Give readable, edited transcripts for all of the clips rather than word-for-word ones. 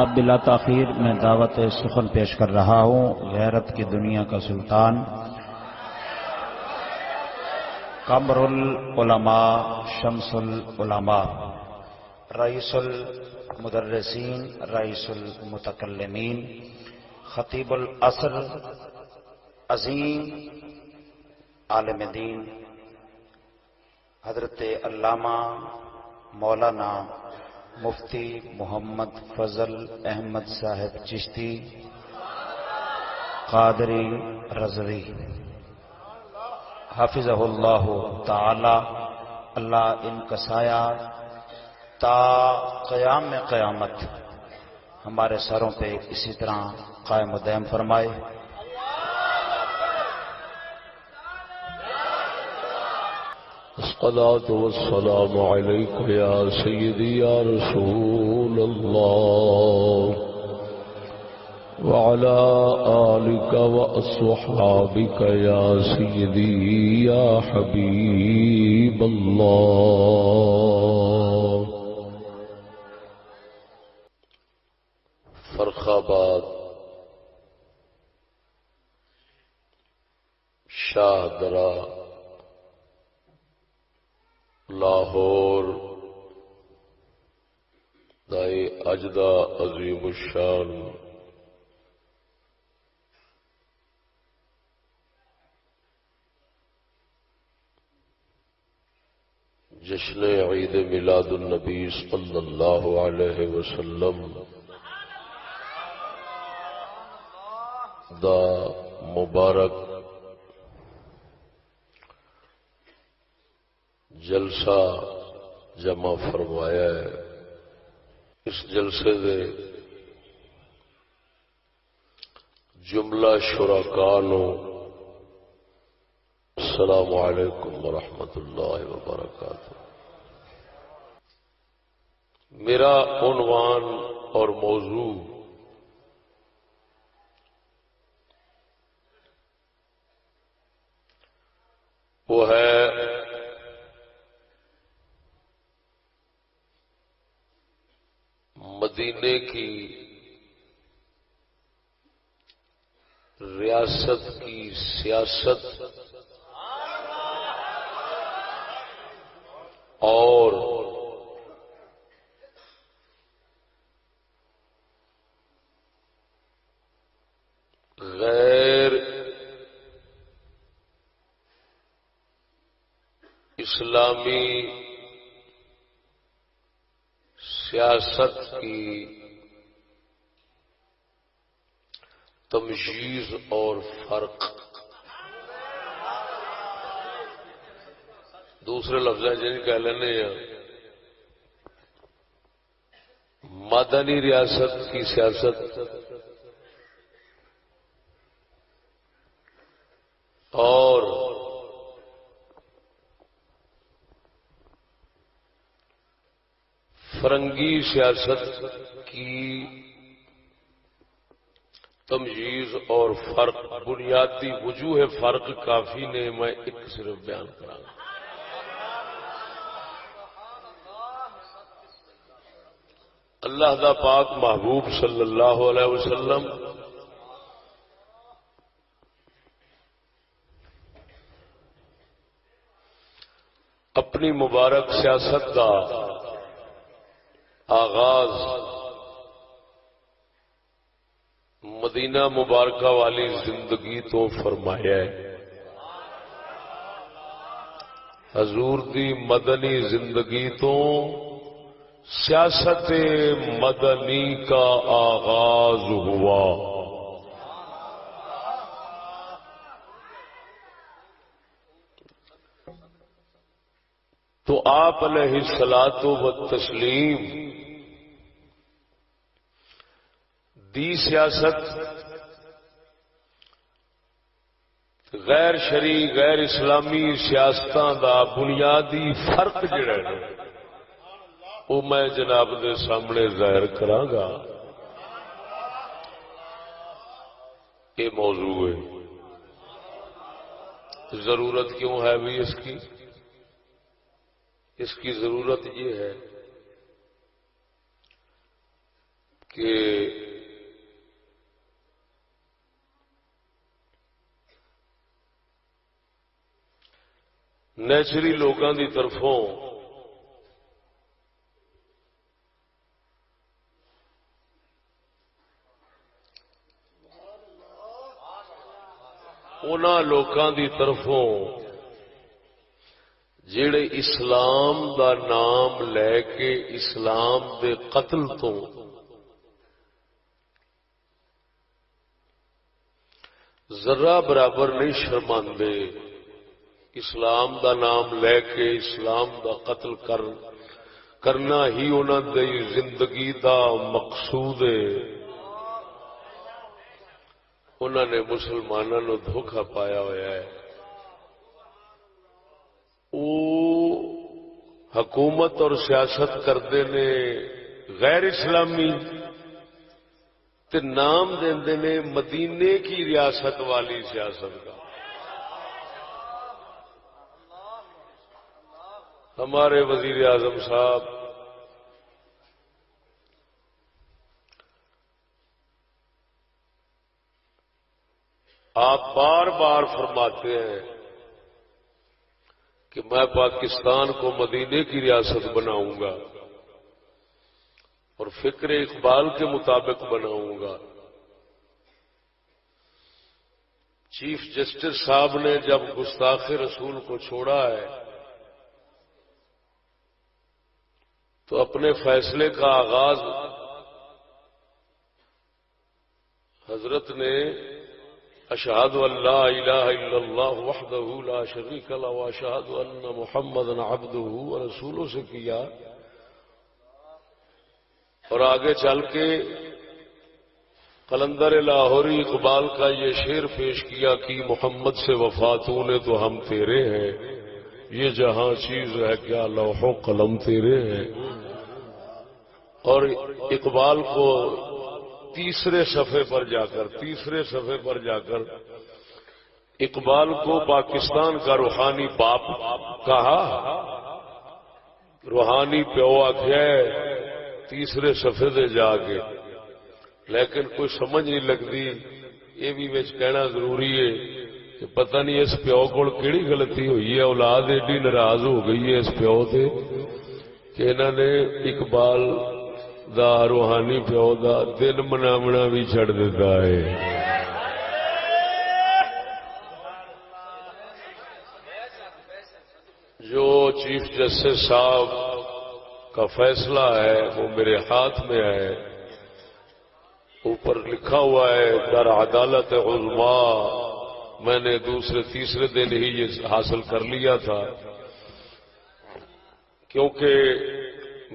اب بلا تاخیر میں دعوت سخن پیش کر رہا ہوں غیرت کی دنیا کا سلطان قمر العلماء شمس العلماء رئیس المدرسین رئیس المتکلمین خطیب العصر عظیم عالم دین حضرت علامہ مولانا مفتی محمد فضل احمد صاحب چشتی قادری رضوی حافظہ اللہ تعالی، اللہ ان کا سایہ تا قیام قیامت ہمارے سروں پہ اسی طرح قائم و دائم فرمائے۔ الصلاة والسلام عليك يا سيدي يا رسول الله وعلى آلك وأصحابك يا سيدي يا حبيب الله۔ فرخاباد شاہدرہ لاہور دائی اجدا عظیم الشان جشن عید میلاد النبی صلی اللہ علیہ وسلم دا مبارک جلسہ جمع فرمایا ہے۔ اس جلسے دے جملہ شرکاء نو السلام علیکم ورحمۃ اللہ وبرکاتہ۔ میرا عنوان اور موضوع وہ ہے مدینے کی ریاست کی سیاست اور غیر اسلامی سیاست کی تمجیز اور فرق۔ دوسرے لفظ جن کہہ لینے ہیں مدنی ریاست کی سیاست اور فرنگی سیاست کی تمجیز اور فرق، بنیادی وجوہ فرق کافی نے، میں ایک صرف بیان کرا گا۔ اللہ دا پاک محبوب صلی اللہ علیہ وسلم اپنی مبارک سیاست دا آغاز مدینہ مبارکہ والی زندگی تو فرمایا ہے۔ حضور دی مدنی زندگی تو سیاست مدنی کا آغاز ہوا۔ تو آپ علیہ الصلاۃ والتسلیم دی سیاست غیر شرعی غیر اسلامی سیاستاں دا بنیادی فرق جڑا ہے وہ میں جناب دے سامنے ظاہر کراں گا۔ یہ موضوع ہے، ضرورت کیوں ہے بھی اس کی ضرورت یہ ہے کہ نیچری لوگوں کی طرفوں انہاں لوگوں کی طرفوں جڑے اسلام دا نام لے کے اسلام دے قتل تو ذرہ برابر نہیں شرماندے، اسلام دا نام لے کے اسلام دا قتل کرنا ہی انہاں دی زندگی دا مقصود ہے، انہوں نے مسلمانوں نو دھوکہ پایا ہوا ہے۔ وہ حکومت اور سیاست کرتے نے غیر اسلامی تے نام دیندے نے مدینے کی ریاست والی سیاست کا۔ ہمارے وزیر اعظم صاحب آپ بار بار فرماتے ہیں کہ میں پاکستان کو مدینے کی ریاست بناؤں گا اور فکر اقبال کے مطابق بناؤں گا۔ چیف جسٹس صاحب نے جب گستاخ رسول کو چھوڑا ہے تو اپنے فیصلے کا آغاز حضرت نے اشہد ان لا الہ الا اللہ وحدہ لا شریک لہ واشہد ان محمدا عبدہ ورسولہ سے کیا، اور آگے چل کے قلندر لاہوری اقبال کا یہ شعر پیش کیا کہ محمد سے وفاتوں نے تو ہم تیرے ہیں، یہ جہاں چیز ہے کیا لوح و قلم تیرے ہیں۔ اور اقبال کو تیسرے صفحے پر جا کر اقبال کو پاکستان کا روحانی باپ کہا، روحانی پیو آخیا تیسرے صفحے سے جا کے، لیکن کوئی سمجھ نہیں لگتی۔ یہ بھی وچ کہنا ضروری ہے کہ پتہ نہیں اس پیو کو کیڑی غلطی ہوئی ہے، اولاد ایڈی ناراض ہو گئی ہے اس پیو سے کہ انہوں نے اقبال دا روحانی پیو دا دن مناونا بھی چھڑ دیتا ہے۔ جو چیف جسٹس صاحب کا فیصلہ ہے وہ میرے ہاتھ میں ہے، اوپر لکھا ہوا ہے در عدالت عظما، میں نے تیسرے دن ہی یہ حاصل کر لیا تھا، کیونکہ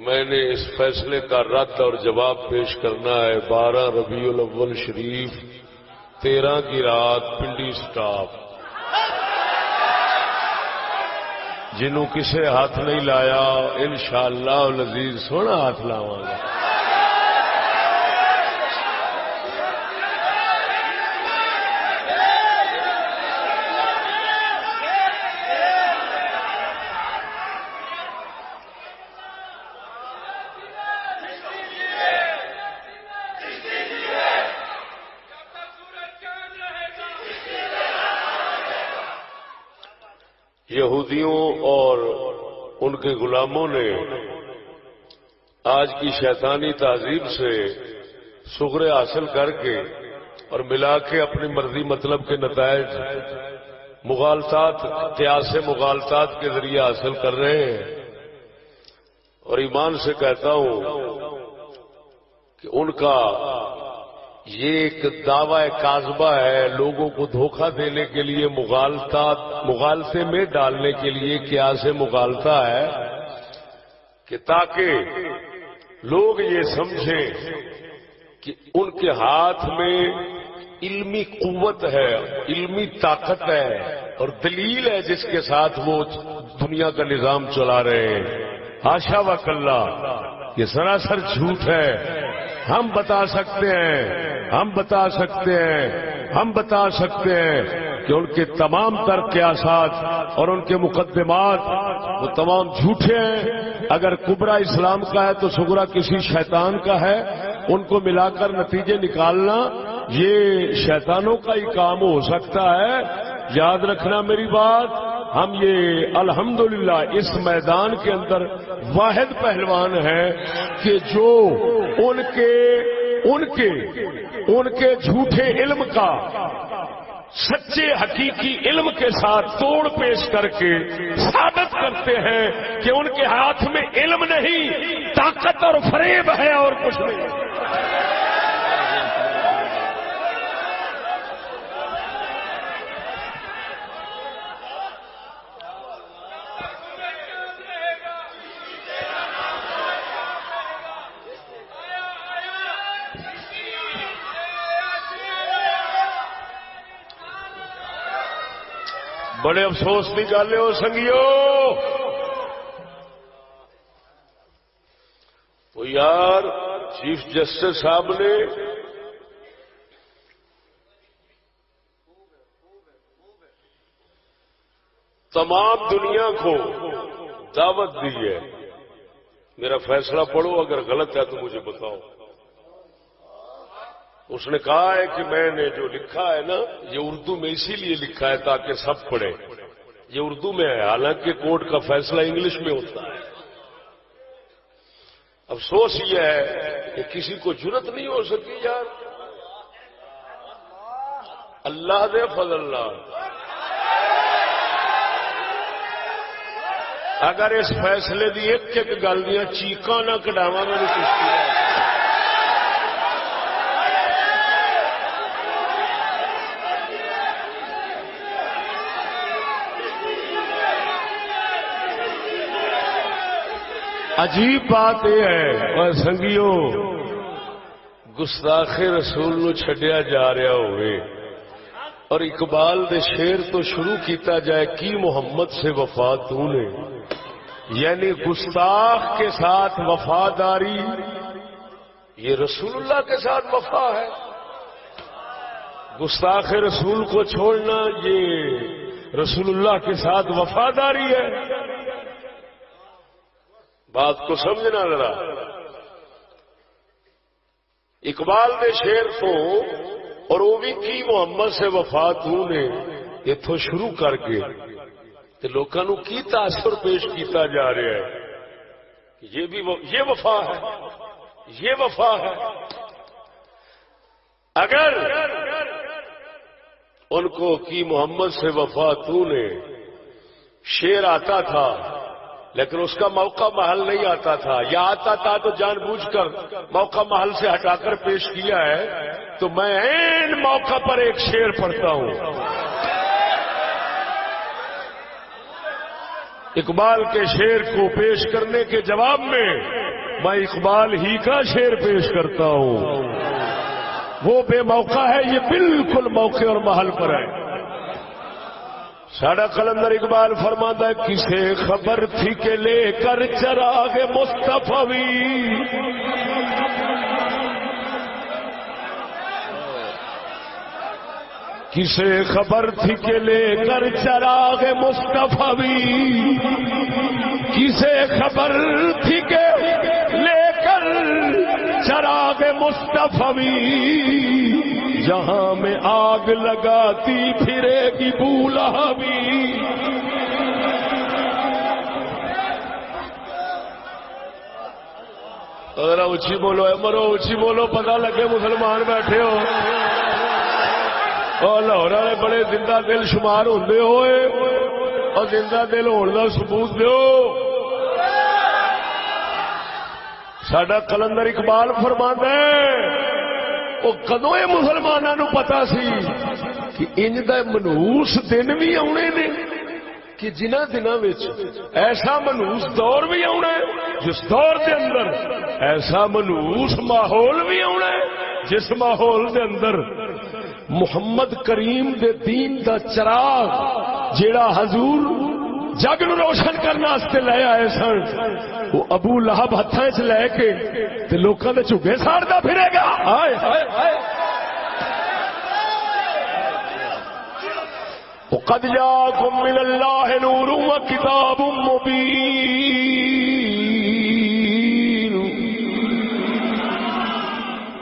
میں نے اس فیصلے کا رد اور جواب پیش کرنا ہے 12 ربیع الاول شریف 13 کی رات پنڈی سٹاپ۔ جنہوں کسے ہاتھ نہیں لایا انشاءاللہ العزیز سونا ہاتھ لاواں گا۔ یہودیوں اور ان کے غلاموں نے آج کی شیطانی تہذیب سے سغرے حاصل کر کے اور ملا کے اپنی مرضی مطلب کے نتائج مغالطات قیاس مغالطات کے ذریعے حاصل کر رہے ہیں، اور ایمان سے کہتا ہوں کہ ان کا یہ ایک دعوی کاذبہ ہے، لوگوں کو دھوکہ دینے کے لیے مغالطے میں ڈالنے کے لیے قیاس مغالطہ ہے کہ تاکہ لوگ یہ سمجھیں کہ ان کے ہاتھ میں علمی قوت ہے، علمی طاقت ہے اور دلیل ہے جس کے ساتھ وہ دنیا کا نظام چلا رہے ہیں۔ حاشا وکلا، یہ سراسر جھوٹ ہے۔ ہم بتا سکتے ہیں کہ ان کے تمام تر قیاسات اور ان کے مقدمات وہ تمام جھوٹے ہیں۔ اگر کبرا اسلام کا ہے تو سغرا کسی شیطان کا ہے، ان کو ملا کر نتیجے نکالنا یہ شیطانوں کا ہی کام ہو سکتا ہے. یاد رکھنا میری بات، ہم یہ الحمدللہ اس میدان کے اندر واحد پہلوان ہیں کہ جو ان کے جھوٹے علم کا سچے حقیقی علم کے ساتھ توڑ پیش کر کے ثابت کرتے ہیں کہ ان کے ہاتھ میں علم نہیں، طاقت اور فریب ہے اور کچھ نہیں. بڑے افسوس کی گل ہے سنگیو، وہ یار چیف جسٹس صاحب نے تمام دنیا کو دعوت دی ہے. میرا فیصلہ پڑھو، اگر غلط ہے تو مجھے بتاؤ. اس نے کہا ہے کہ میں نے جو لکھا ہے نا یہ اردو میں اسی لیے لکھا ہے تاکہ سب پڑھیں. یہ اردو میں ہے، حالانکہ کورٹ کا فیصلہ انگلش میں ہوتا ہے. افسوس یہ ہے کہ کسی کو جرت نہیں ہو سکی یار. اللہ دے فضل اللہ اگر اس فیصلے دی ایک ایک گل دیا چیقاں نہ کڈاواں میں کچھ عجیب بات یہ ہے اور سنگیو گستاخ رسول نو چھڈیا جا رہا ہوئے اور اقبال دے شعر تو شروع کیتا جائے کی محمد سے وفا تو نے، یعنی گستاخ کے ساتھ وفاداری یہ رسول اللہ کے ساتھ وفا ہے. گستاخ رسول کو چھوڑنا یہ رسول اللہ کے ساتھ وفاداری ہے. بات کو سمجھنا ذرا. اقبال دے شعر تو اور وہ بھی کی محمد سے وفا تو نے اتوں شروع کر کے لوگوں کو کی تاثر پیش کیتا جا رہا ہے کہ یہ وفا ہے، یہ وفا ہے. اگر ان کو کی محمد سے وفا تو نے شعر آتا تھا لیکن اس کا موقع محل نہیں آتا تھا، یا آتا تھا تو جان بوجھ کر موقع محل سے ہٹا کر پیش کیا ہے، تو میں عین موقع پر ایک شعر پڑھتا ہوں. اقبال کے شعر کو پیش کرنے کے جواب میں میں اقبال ہی کا شعر پیش کرتا ہوں. وہ بے موقع ہے، یہ بالکل موقع اور محل پر ہے. ساڈا قلندر اقبال فرماتا ہے کسے خبر تھی کہ لے کر چراغ مصطفی کسے خبر تھی کہ لے کر چراغ مصطفی کسے خبر تھی کہ لے کر چراغ مصطفی جہاں میں آگ لگاتی پھرے گی بولا بھی. ذرا اچھی بولو مرو، اچھی بولو، پتہ لگے مسلمان بیٹھے ہو. اور لاہور والے بڑے زندہ دل شمار ہوندے ہوئے اور زندہ دل ہونے کا ثبوت دیو. ساڈا قلندر اقبال فرماتا ہے وہ کدوں یہ مسلمانوں پتا سی کہ انج دا منوس دن بھی آنے نے کہ جنہ دنوں ایسا منوس دور بھی آنا ہے جس دور کے اندر ایسا منوس ماحول بھی آنا ہے جس ماحول کے اندر محمد کریم دے دین دا چراغ جیڑا حضور جگ نو روشن کرنے واسطے لے آئے سن وہ ابو لہب ہاتھاں چ لے کے تے لوکاں دے جھگے ساڑدا پھرے گا. ہائے ہائے ہائے. وقد جاءكم من الله نور وكتاب مبين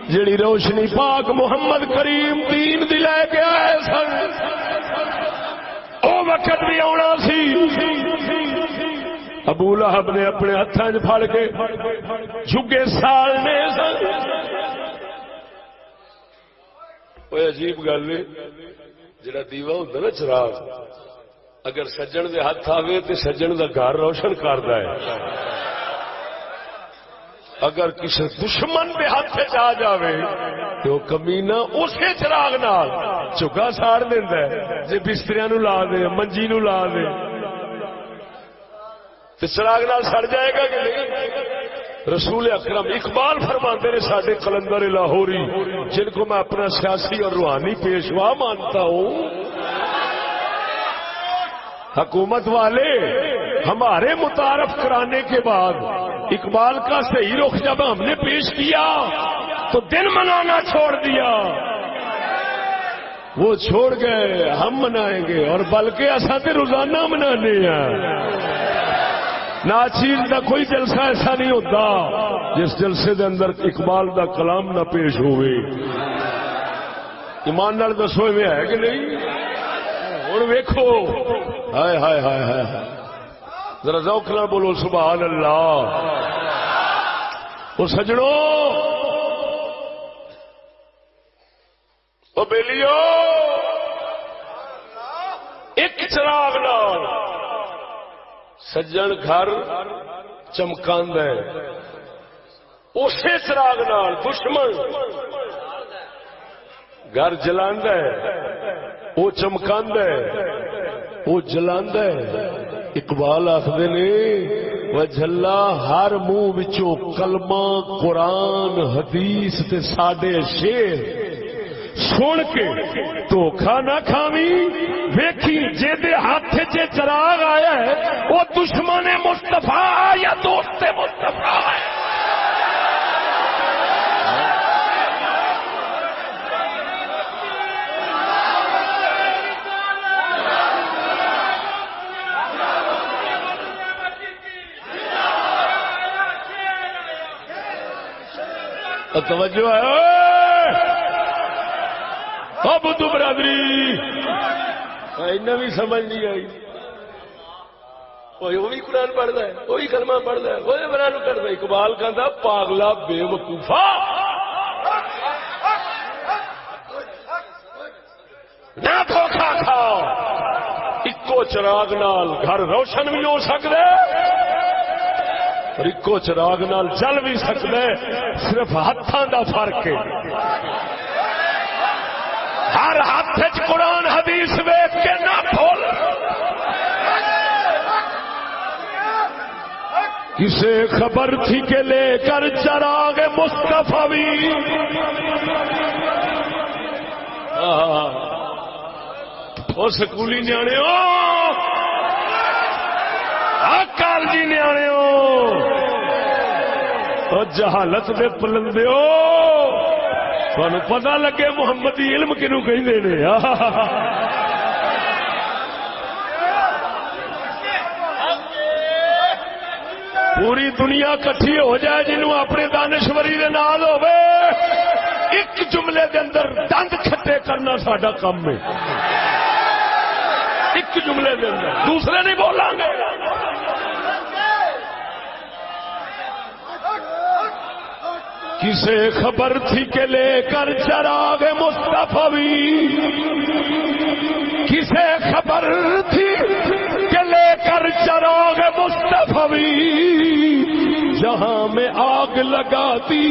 جڑی روشنی پاک محمد کریم دین دی لے کے آئے سن او وقت بھی آنا سی ابو لہب نے اپنے ہاتھاں وچ پھڑ کے جھگے سالنے سن کوئی عجیب گل ہے جڑا دیوا ہوندا نا چراغ اگر سجن دے ہاتھ آوے تے سجن دا گھر روشن کردا ہے اگر کسی دشمن دے ہاتھ آ جاوے تو کمینہ اسی چراغ نال چگا ساڑ دیندا ہے جے بستریاں نو لا دے منجی نو لا دے تے چراغ نال سڑ جائے گا کہ نہیں رسول اکرم اقبال فرماتے ہیں ساڈے قلندر لاہوری جن کو میں اپنا سیاسی اور روحانی پیشوا مانتا ہوں حکومت والے ہمارے متعارف کرانے کے بعد اقبال کا صحیح رخ جب ہم نے پیش کیا تو دن منانا چھوڑ دیا وہ چھوڑ گئے ہم منائیں گے اور بلکہ ایسا تو روزانہ منانے ہیں ناچیز کا کوئی جلسہ ایسا نہیں ہوتا جس جلسے دے اندر اقبال دا کلام نہ پیش ہوئے ایمان نال دسو میں ہے کہ نہیں ہوں ویکھو ہائے ہائے ہائے ہائے ذرا ذوق نال بولو سبحان اللہ وہ سجڑوں وہ بیلیو ایک چراغ نال سجن گھر چمکاند ہے اسی چراغ نال دشمن گھر جلاند ہے وہ چمکاند ہے وہ جلاند ہے اقبال آخدے نے وہ جھلا ہر منہ وچوں کلمہ قرآن حدیث تے ساڈے شعر سن کے دھوکھا نہ کھاوی ویکھی جے دے ہاتھ چ چراغ آیا ہے وہ دشمن مصطفیٰ یا دوست مصطفیٰ ہے توجہ ہے اب تو برادری بھی سمجھ نہیں آئی وہ بھی قرآن پڑھتا ہے وہی کلمہ پڑھتا ہے وہی بران کرتا ہے اقبال کہتا پاگلا بے وقوفا نہ دھوکھا کھاؤ اکو چراغ نال گھر روشن بھی ہو سکتا ہے اور اکو چراغ نال جل بھی سکتا ہے صرف ہاتھاں دا فرق ہے ہر ہاتھ قرآن حدیث ویچ کے نہ کھول کسے خبر تھی کہ لے کر چراغ مصطفی وہ سکولی نیانے ہو کالجی نیانے ہو جہالت دے پلندے ہو تھانوں پتہ لگے محمدی علم کنوں کہندے نے پوری دنیا کٹھی ہو جائے جنوں اپنے دانشوری دے نال ہوے ایک جملے دے اندر دند کھٹے کرنا ساڈا کام ہے ایک جملے دے اندر دوسرے نہیں بولاں گے کسے خبر تھی کہ لے کر چراغ مصطفی کسے خبر تھی کہ لے کر چراغ مصطفی جہاں میں آگ لگاتی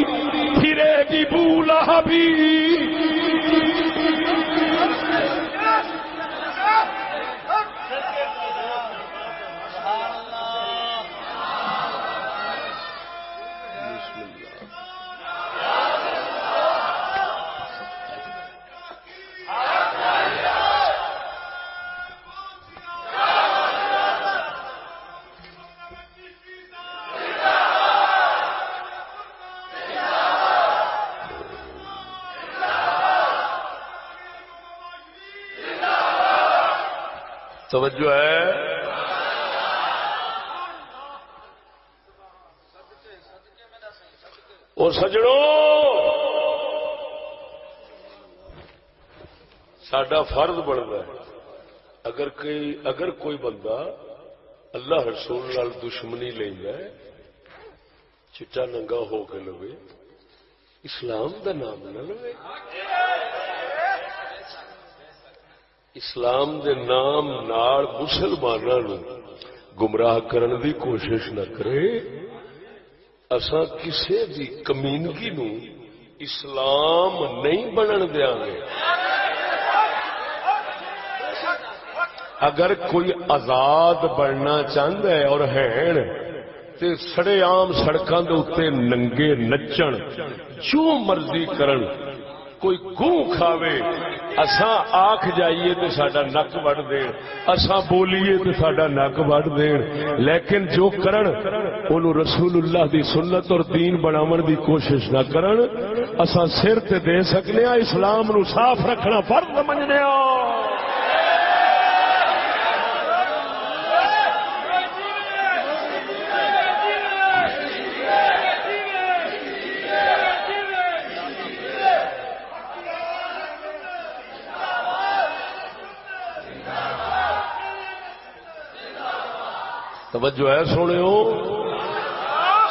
پھرے گی بولا بھی توجہ ہے اور سجڑوں ساڈا فرض بنتا ہے اگر کوئی بندہ اللہ رسول نال دشمنی لینا ہے چٹا ننگا ہو کے لوے اسلام دا نام نہ لوے اسلام دے نام نال مسلماناں نوں گمراہ کرن دی کوشش نہ کرے اساں کسے دی کمینگی نوں اسلام نہیں بنن دیاں گے اگر کوئی آزاد بننا چاہتا ہے اور تے سڑے عام سڑکاں دے اوتے ننگے نچن جو مرضی کرن کوئی گوں کھاوے اساں آکھ جائیے تے ساڈا نک وڈ دین اساں بولیے تے ساڈا نک وڈ دین لیکن جو کرن اونوں رسول اللہ دی سنت اور دین بناون دی کوشش نہ کرن اساں سر تے دے سکنے ہاں اسلام نو صاف رکھنا فرض سمجھنے ہاں توجہ ہے سونے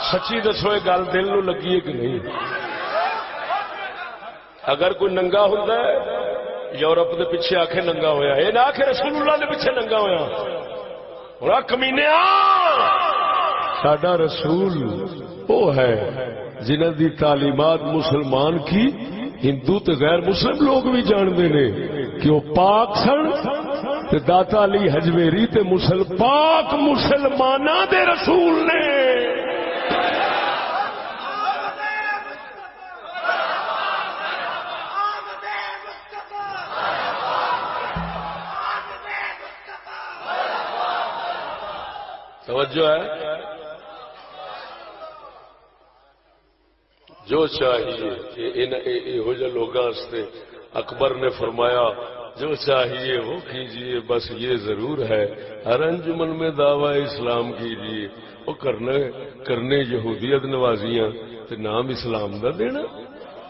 سچی دسو یہ گل دل نو لگی ہے کہ نہیں اگر کوئی ننگا ہوتا ہے یورپ دے پیچھے آکھے ننگا ہویا یہ نہ آکھے رسول اللہ دے پیچھے ننگا ہویا اور کمینے ساڈا رسول وہ ہے جنہاں دی تعلیمات مسلمان کی ہندو تے غیر مسلم لوگ بھی جانتے ہیں کہ وہ پاک سن تے داتا علی حجویری تے پاک مسلماناں دے رسول نے توجہ ہے جو چاہیے یہو جہ لوگوں سے اکبر نے فرمایا جو چاہیے وہ کیجئے بس یہ ضرور ہے ہر انجمن میں دعوی اسلام کیجئے وہ کرنے یہودیت نوازیاں تے نام اسلام دا دینا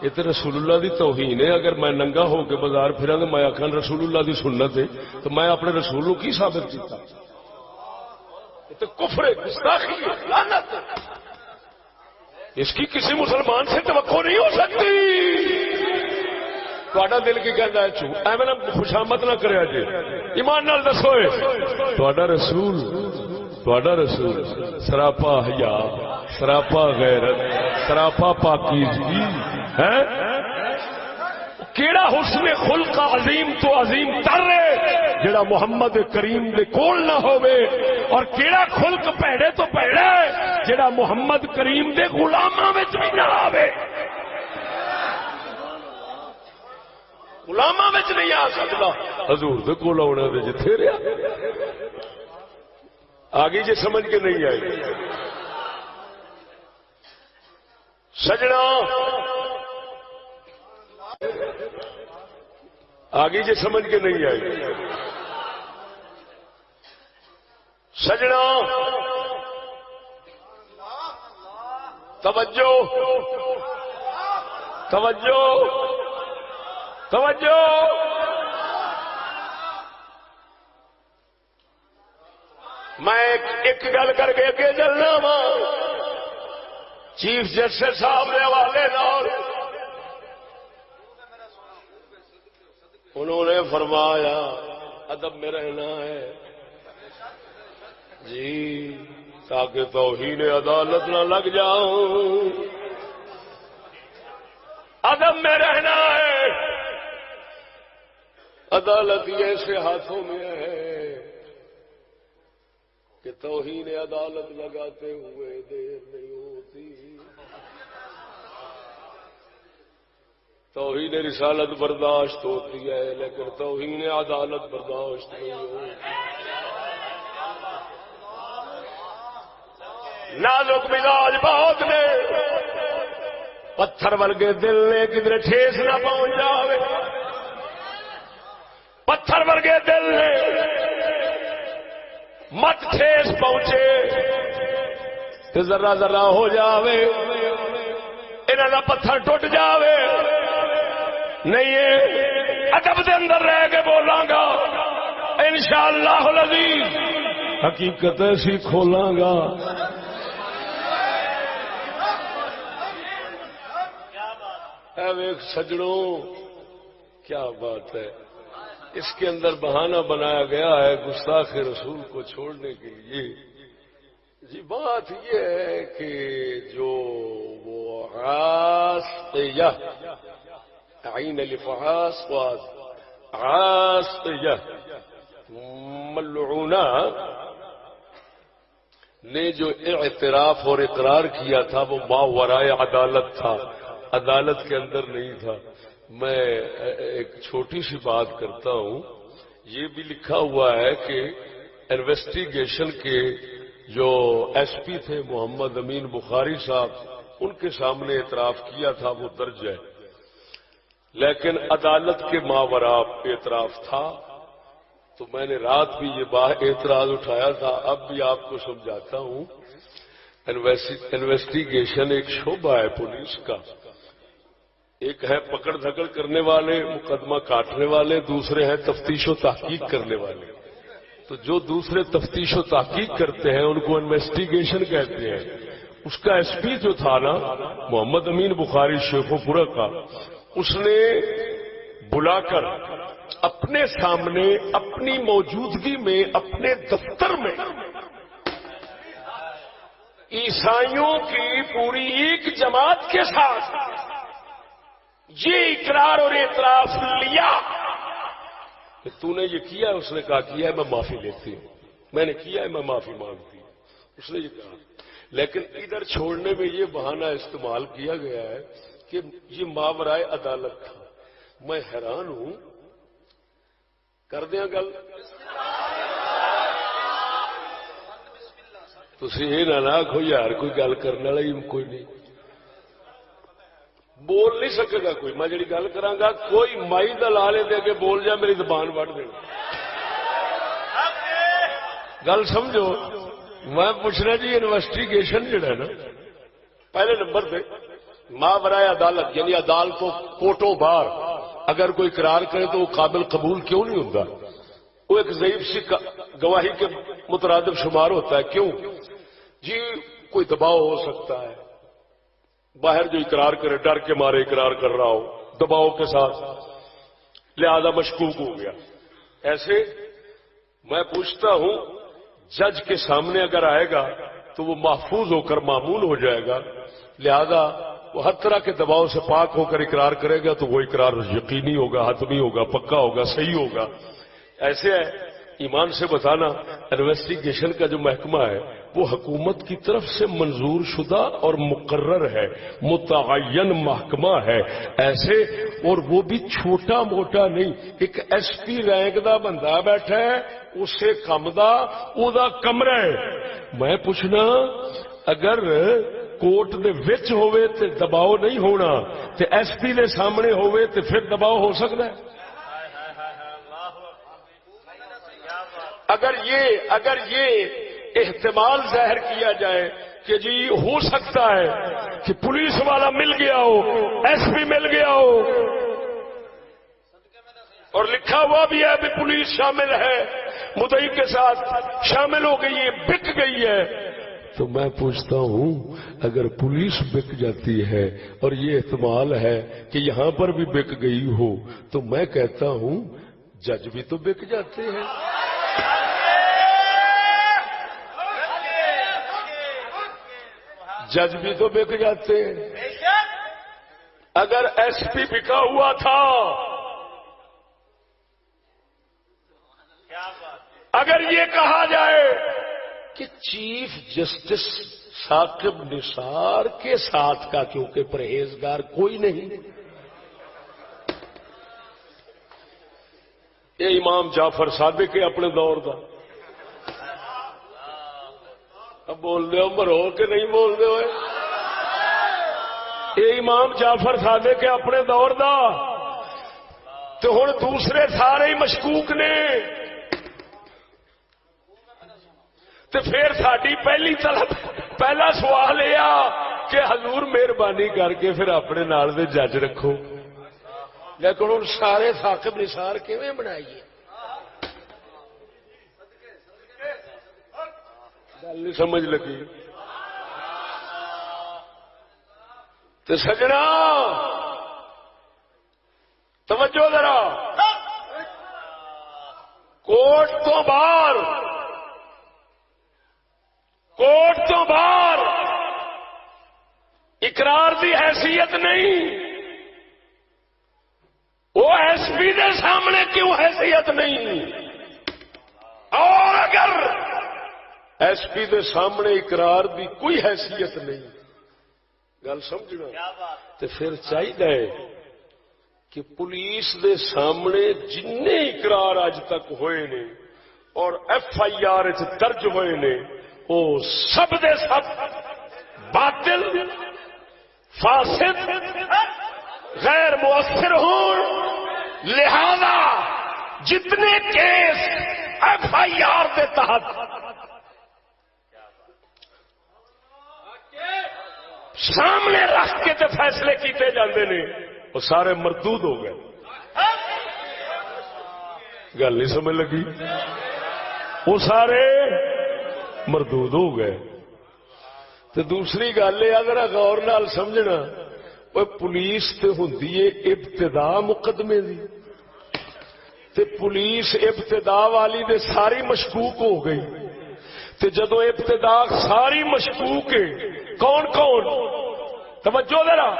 یہ تو رسول اللہ دی توہین ہے اگر میں ننگا ہو کے بازار پھرا تو میں آخر رسول اللہ دی سنت ہے تو میں اپنے رسول کو کی ثابت کیتا یہ تو کفر ہے گستاخی ہے لعنت اس کی کسی مسلمان سے توقع نہیں ہو سکتی تھوڑا دل کی کہتا ہے چھو اے میں خوشامت نہ کرے جی ایمان نال دسو تھوڑا رسول سراپا حیا سراپا غیرت سراپا پاکیزگی ہے کیڑا حسن خلق عظیم تو عظیم تر ہے جڑا محمد کریم دے کول نہ ہوئے اور کیڑا خلق پیڑے تو پیڑا ہے جڑا محمد کریم دے غلاماں وچ بھی نہ آوے غلاماں وچ نہیں آ سکدا حضور دے کول آونا تے جتھے رہیا آگے جی سمجھ کے نہیں آئی سجنا آگے جی سمجھ کے نہیں آئی سجنا توجہ توجہ توجہ میں ایک گل کر کے اگے چلنا وا چیف جسٹس صاحب کے حوالے انہوں نے فرمایا ادب میں رہنا ہے جی تاکہ توہین عدالت نہ لگ جاؤں ادب میں رہنا ہے عدالت ایسے ہاتھوں میں ہے کہ توہین عدالت لگاتے ہوئے دیر نہیں ہوتی توہین رسالت برداشت ہوتی ہے لیکن توہین عدالت برداشت نہیں ہوتی نازک مزاج بہت نے پتھر ورگے دل نے کدھر ٹھیس نہ پہنچ جاوے پتھر ورگے دل نے مت ٹھیس پہنچے تو ذرا ذرا ہو جاوے انہاں دا پتھر ٹوٹ جاوے نہیں ہے ادب دے اندر رہ کے بولاں گا انشاءاللہ العزیز حقیقت ایسی کھولاں گا اے ویکھ سجڑوں کیا بات ہے اس کے اندر بہانہ بنایا گیا ہے گستاخ رسول کو چھوڑنے کے لیے جی بات یہ ہے کہ جو وہ عاصیہ عین الفحاص عاصیہ ملعونہ نے جو اعتراف اور اقرار کیا تھا وہ ماورائے عدالت تھا عدالت کے اندر نہیں تھا میں ایک چھوٹی سی بات کرتا ہوں یہ بھی لکھا ہوا ہے کہ انویسٹیگیشن کے جو ایس پی تھے محمد امین بخاری صاحب ان کے سامنے اعتراف کیا تھا وہ درج ہے لیکن عدالت کے ماوراء اعتراف تھا تو میں نے رات بھی یہ اعتراض اٹھایا تھا اب بھی آپ کو سمجھاتا ہوں انویسٹیگیشن ایک شعبہ ہے پولیس کا ایک ہے پکڑ دھکڑ کرنے والے مقدمہ کاٹنے والے دوسرے ہیں تفتیش و تحقیق کرنے والے تو جو دوسرے تفتیش و تحقیق کرتے ہیں ان کو انویسٹیگیشن کہتے ہیں اس کا ایس پی جو تھا نا محمد امین بخاری شیخ و پورہ کا اس نے بلا کر اپنے سامنے اپنی موجودگی میں اپنے دفتر میں عیسائیوں کی پوری ایک جماعت کے ساتھ یہ اقرار اور اعتراف لیا کہ تو نے یہ کیا ہے اس نے کہا کیا ہے میں معافی لیتی ہوں میں نے کیا ہے میں معافی مانگتی ہوں اس نے یہ کہا لیکن ادھر چھوڑنے میں یہ بہانہ استعمال کیا گیا ہے کہ یہ ماورائے عدالت تھا میں حیران ہوں کر دیا گل تسی یہ نہ آخو یار کوئی گل کرنے والا ہی کوئی نہیں بول نہیں سکے گا کوئی میں جڑی گل کراں گا کوئی مائی دا لالے دے کے بول جائے میری زبان وڑ دے گل سمجھو میں پوچھ رہا جی انویسٹیگیشن جڑا ہے نا پہلے نمبر پہ ماورائے عدالت یعنی عدالتوں کوٹوں باہر اگر کوئی اقرار کرے تو وہ قابل قبول کیوں نہیں ہوتا وہ ایک ضعیف سی گواہی کے مترادف شمار ہوتا ہے کیوں جی کوئی دباؤ ہو سکتا ہے باہر جو اقرار کرے ڈر کے مارے اقرار کر رہا ہو دباؤ کے ساتھ لہذا مشکوک ہو گیا ایسے میں پوچھتا ہوں جج کے سامنے اگر آئے گا تو وہ محفوظ ہو کر معمول ہو جائے گا لہذا وہ ہر طرح کے دباؤ سے پاک ہو کر اقرار کرے گا تو وہ اقرار یقینی ہوگا حتمی ہوگا پکا ہوگا صحیح ہوگا ایسے ہے ایمان سے بتانا انویسٹیگیشن کا جو محکمہ ہے وہ حکومت کی طرف سے منظور شدہ اور مقرر ہے متعین محکمہ ہے ایسے اور وہ بھی چھوٹا موٹا نہیں ایک ایس پی رینک دا بندہ بیٹھا ہے اس سے کم دا او دا کمرہ ہے میں پوچھنا اگر کوٹ دے وچ ہوئے تے دباؤ نہیں ہونا تے ایس پی دے سامنے ہوئے تے پھر دباؤ ہو سکتا ہے اگر یہ احتمال ظاہر کیا جائے کہ جی ہو سکتا ہے کہ پولیس والا مل گیا ہو ایس پی مل گیا ہو اور لکھا ہوا بھی ہے بھی پولیس شامل ہے مدعی کے ساتھ شامل ہو گئی ہے بک گئی ہے تو میں پوچھتا ہوں اگر پولیس بک جاتی ہے اور یہ احتمال ہے کہ یہاں پر بھی بک گئی ہو تو میں کہتا ہوں جج بھی تو بک جاتے ہیں جج بھی تو بک جاتے ہیں اگر ایس پی بکا ہوا تھا اگر یہ کہا جائے کہ چیف جسٹس ثاقب نثار کے ساتھ کا کیونکہ پرہیزگار کوئی نہیں یہ امام جعفر صادق کے اپنے دور کا اب بول دے ہو مرو کہ نہیں بول دے ہوئے یہ امام جعفر صادق کے اپنے دور دا تو ہن دوسرے سارے ہی مشکوک نے تو پھر ساری پہلی طلب پہلا سوال یہ کہ حضور مہربانی کر کے پھر اپنے نال دے جج رکھو لیکن ہوں سارے ثاقب نثار کیویں بنائیے؟ گل نہیں سمجھ لگی؟ تو سجنا توجہ ذرا، کوٹ تو باہر، کوٹ تو باہر اقرار دی حیثیت نہیں، وہ ایس پی کے سامنے کیوں حیثیت نہیں؟ اور اگر ایس پی کے سامنے اقرار دی کوئی حیثیت نہیں، گل سمجھنا، تو پھر چاہیے کہ پولیس دے سامنے جن اقرار اج تک ہوئے نے اور ایف آئی آر درج ہوئے نے وہ سب دے سب باطل، فاسد، غیر مؤثر ہون، لہذا جتنے کیس ایف آئی آر کے تحت سامنے رکھ کے تے فیصلے کیتے جاندے نے وہ سارے مردود ہو گئے. گل نہیں سمجھ لگی؟ وہ سارے مردود ہو گئے. تو دوسری گل یہ اگر غور نال سمجھنا، وہ پولیس تے ہوندی ہے ابتدا مقدمے دی، تے پولیس ابتدا والی دے ساری مشکوک ہو گئی. تے جدو ابتدا ساری مشکوک ہے، کون کون؟ توجہ ذرا،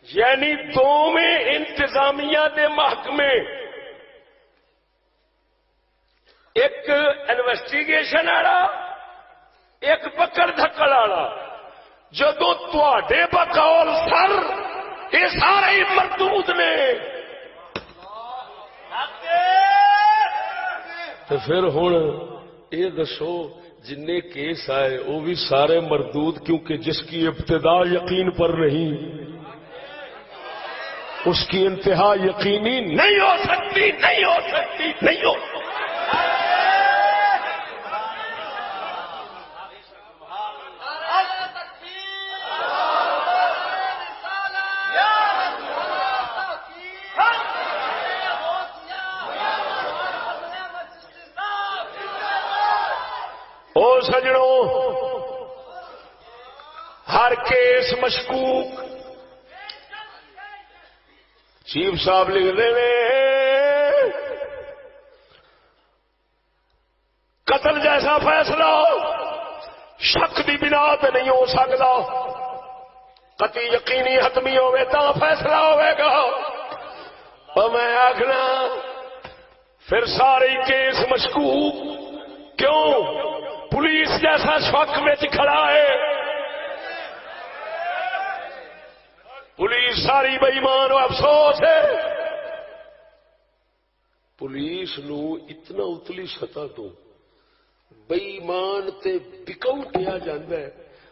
یعنی دونوں انتظامیہ دے محکمے، ایک انویسٹیگیشن والا، ایک پکڑ دھکڑ والا، جدو تواڈے بقول سر یہ سارے ہی مردود نے، تو پھر ہن یہ دسو جن کیس آئے وہ بھی سارے مردود، کیونکہ جس کی ابتدا یقین پر نہیں اس کی انتہا یقینی نہیں ہو سکتی، نہیں ہو سکتی، نہیں ہو. او سجڑوں، ہر کیس مشکوک. چیف صاحب لکھتے ہیں قتل جیسا فیصلہ شک دی بنا پہ نہیں ہو سکتا، قطعی یقینی حتمی ہوئے تا فیصلہ ہوئے گا. اور میں آخنا پھر سارے کیس مشکوک کیوں؟ پولیس جیسا شک میں کھڑا ہے، پولیس ساری بے ایمان و افسوس ہے. پولیس نو اتنا اتلی سطح تو بے ایمان تے بکاؤ کیا جاندہ ہے.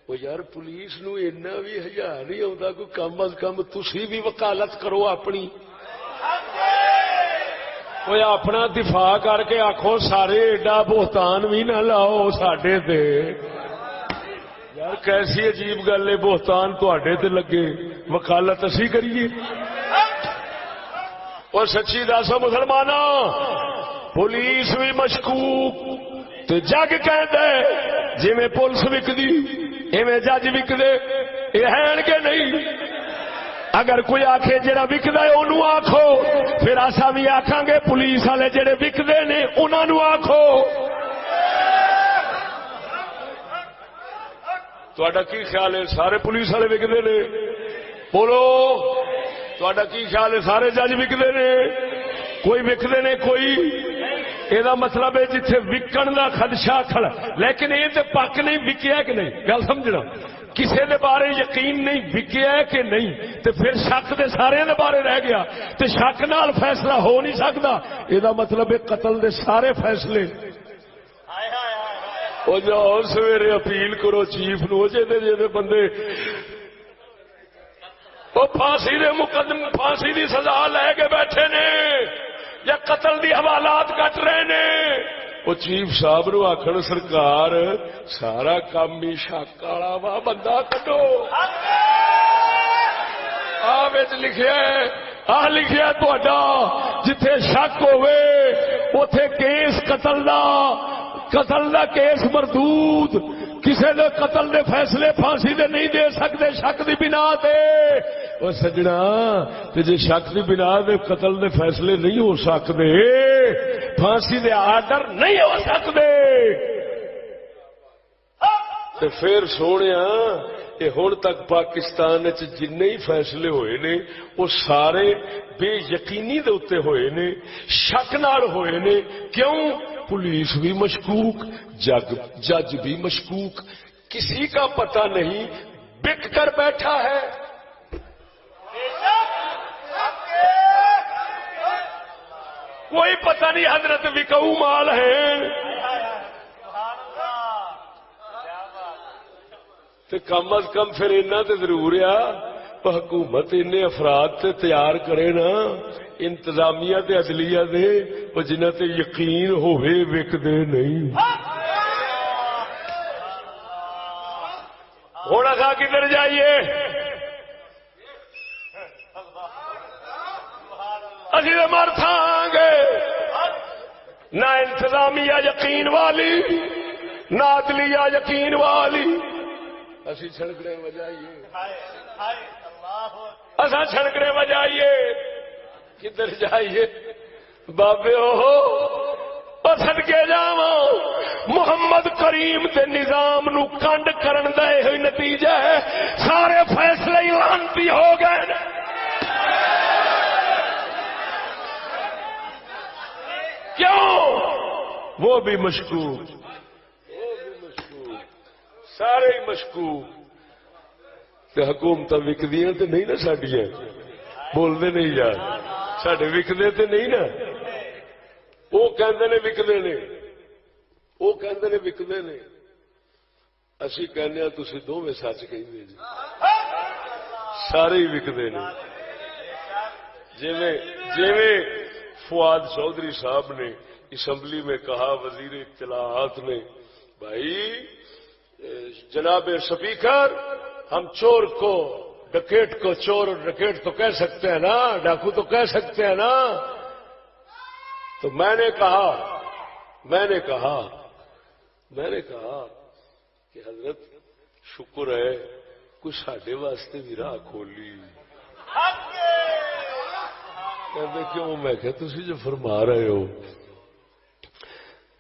وہ یار پولیس نو اتنا بھی حیا نہیں آتا، کوئی کم از کم تسی بھی وکالت کرو اپنی، کوئی اپنا دفاع کر کے آخو سارے ایڈا بہتان بھی نہ لاؤ ساڈے تے. یار کیسی عجیب گل ہے، بہتان تواڈے تے لگے وکالت اسی کریے. اور سچی دسو مسلماناں، پولیس بھی مشکوک تے جگ کہندا ہے جی میں پولیس وکدی ایویں جج وکدے، یہ ہیں کہ نہیں؟ اگر کوئی آکھے جڑا وکدا ہے انہوں آکھو، پھر اسا بھی آکھاں گے پولیس والے جڑے وکدے نے انہاں نوں آکھو. تہاڈا کی خیال ہے سارے پولیس والے وکدے نے؟ بولو تہاڈا کی خیال ہے سارے جج وکدے نے؟ کوئی وکدے نے کوئی؟ یہ مطلب ہے جتھے وکن دا خدشہ کھڑا، لیکن یہ تے پک نہیں وکیا کہ نہیں؟ گل سمجھنا، کسی دے بارے یقین نہیں وکیا ہے کہ نہیں، تے پھر شک دے سارے دے بارے رہ گیا، تے شک نال فیصلہ ہو نہیں سکتا. یہ مطلب ہے قتل دے سارے فیصلے. وہ جاؤ سویرے اپیل کرو چیف نو، جے بندے وہ پھانسی دے مقدم پھانسی دی سزا لے کے بیٹھے نے یا قتل دی حوالات کٹ رہے نے، وہ چیف صاحب نو آخر سرکار سارا کام ہی شک والا وا، بندہ کڈو. آ لکھیا ہے آ لکھیا تہاڈا جتھے شک ہوے اوتھے کیس قتل دا کیس مردود، کسے دے قتل دے فیصلے پھانسی دے نہیں دے سکتے شک دی بنا تے۔ او سجنا تے جے شک دی بنا دے قتل دے فیصلے نہیں ہو سکتے، پھانسی دے آرڈر نہیں ہو سکتے، تے پھر سونیا یہ ہن تک پاکستان جن ہی فیصلے ہوئے نے وہ سارے بے یقینی دے اوتے ہوئے نے، شک نال ہوئے نے۔ کیوں؟ پولیس بھی مشکوک، جج بھی مشکوک، کسی کا پتہ نہیں، بک کر بیٹھا ہے۔ کوئی پتہ نہیں حضرت وکاؤ مال ہے، تو کم از کم پھر اینا تے ضرور حکومت ان افراد تے تیار کرے نا، انتظامیہ تے عدلیہ دے جنہ تے یقین ہوئے وکدے نہیں۔ ہوں اصا کدھر جائیے؟ اسی تو مر تھاں گے، نہ انتظامیہ یقین والی نہ عدلیہ یقین والی، اسی چھڑکڑے بجائیے، اصا چھڑکڑے بجائیے، کدھر جائیے؟ بابے او صدقے جاواں، محمد کریم دے نظام نو کنڈ کرن دا یہ نتیجہ ہے، سارے فیصلے ہی لعنتی ہو گئے۔ کیوں؟ وہ بھی مشکوک، سارے ہی مشکوک۔ تے حکومت وکدیاں تے نہیں نا ساڈیاں، بولدے نہیں یار، ساڈے وکدے تے نہیں نا، وہ کہندے نے وکدے نے، وہ کہندے نے وکدے نے، اسی کہنے تسی دوویں سچ کہندے جی، سارے ہی وکدے نے۔ جویں فؤاد چودھری صاحب نے اسمبلی میں کہا، وزیر اطلاعات نے، بھائی جناب سپیکر، ہم چور کو، ڈکیٹ کو چور اور ڈکیٹ تو کہہ سکتے ہیں نا، ڈاکو تو کہہ سکتے ہیں نا۔ تو میں نے کہا کہ حضرت شکر ہے کوئی ساڈے واسطے بھی راہ کھولی۔ کہتے کیوں؟ میں کہ تسی جو فرما رہے ہو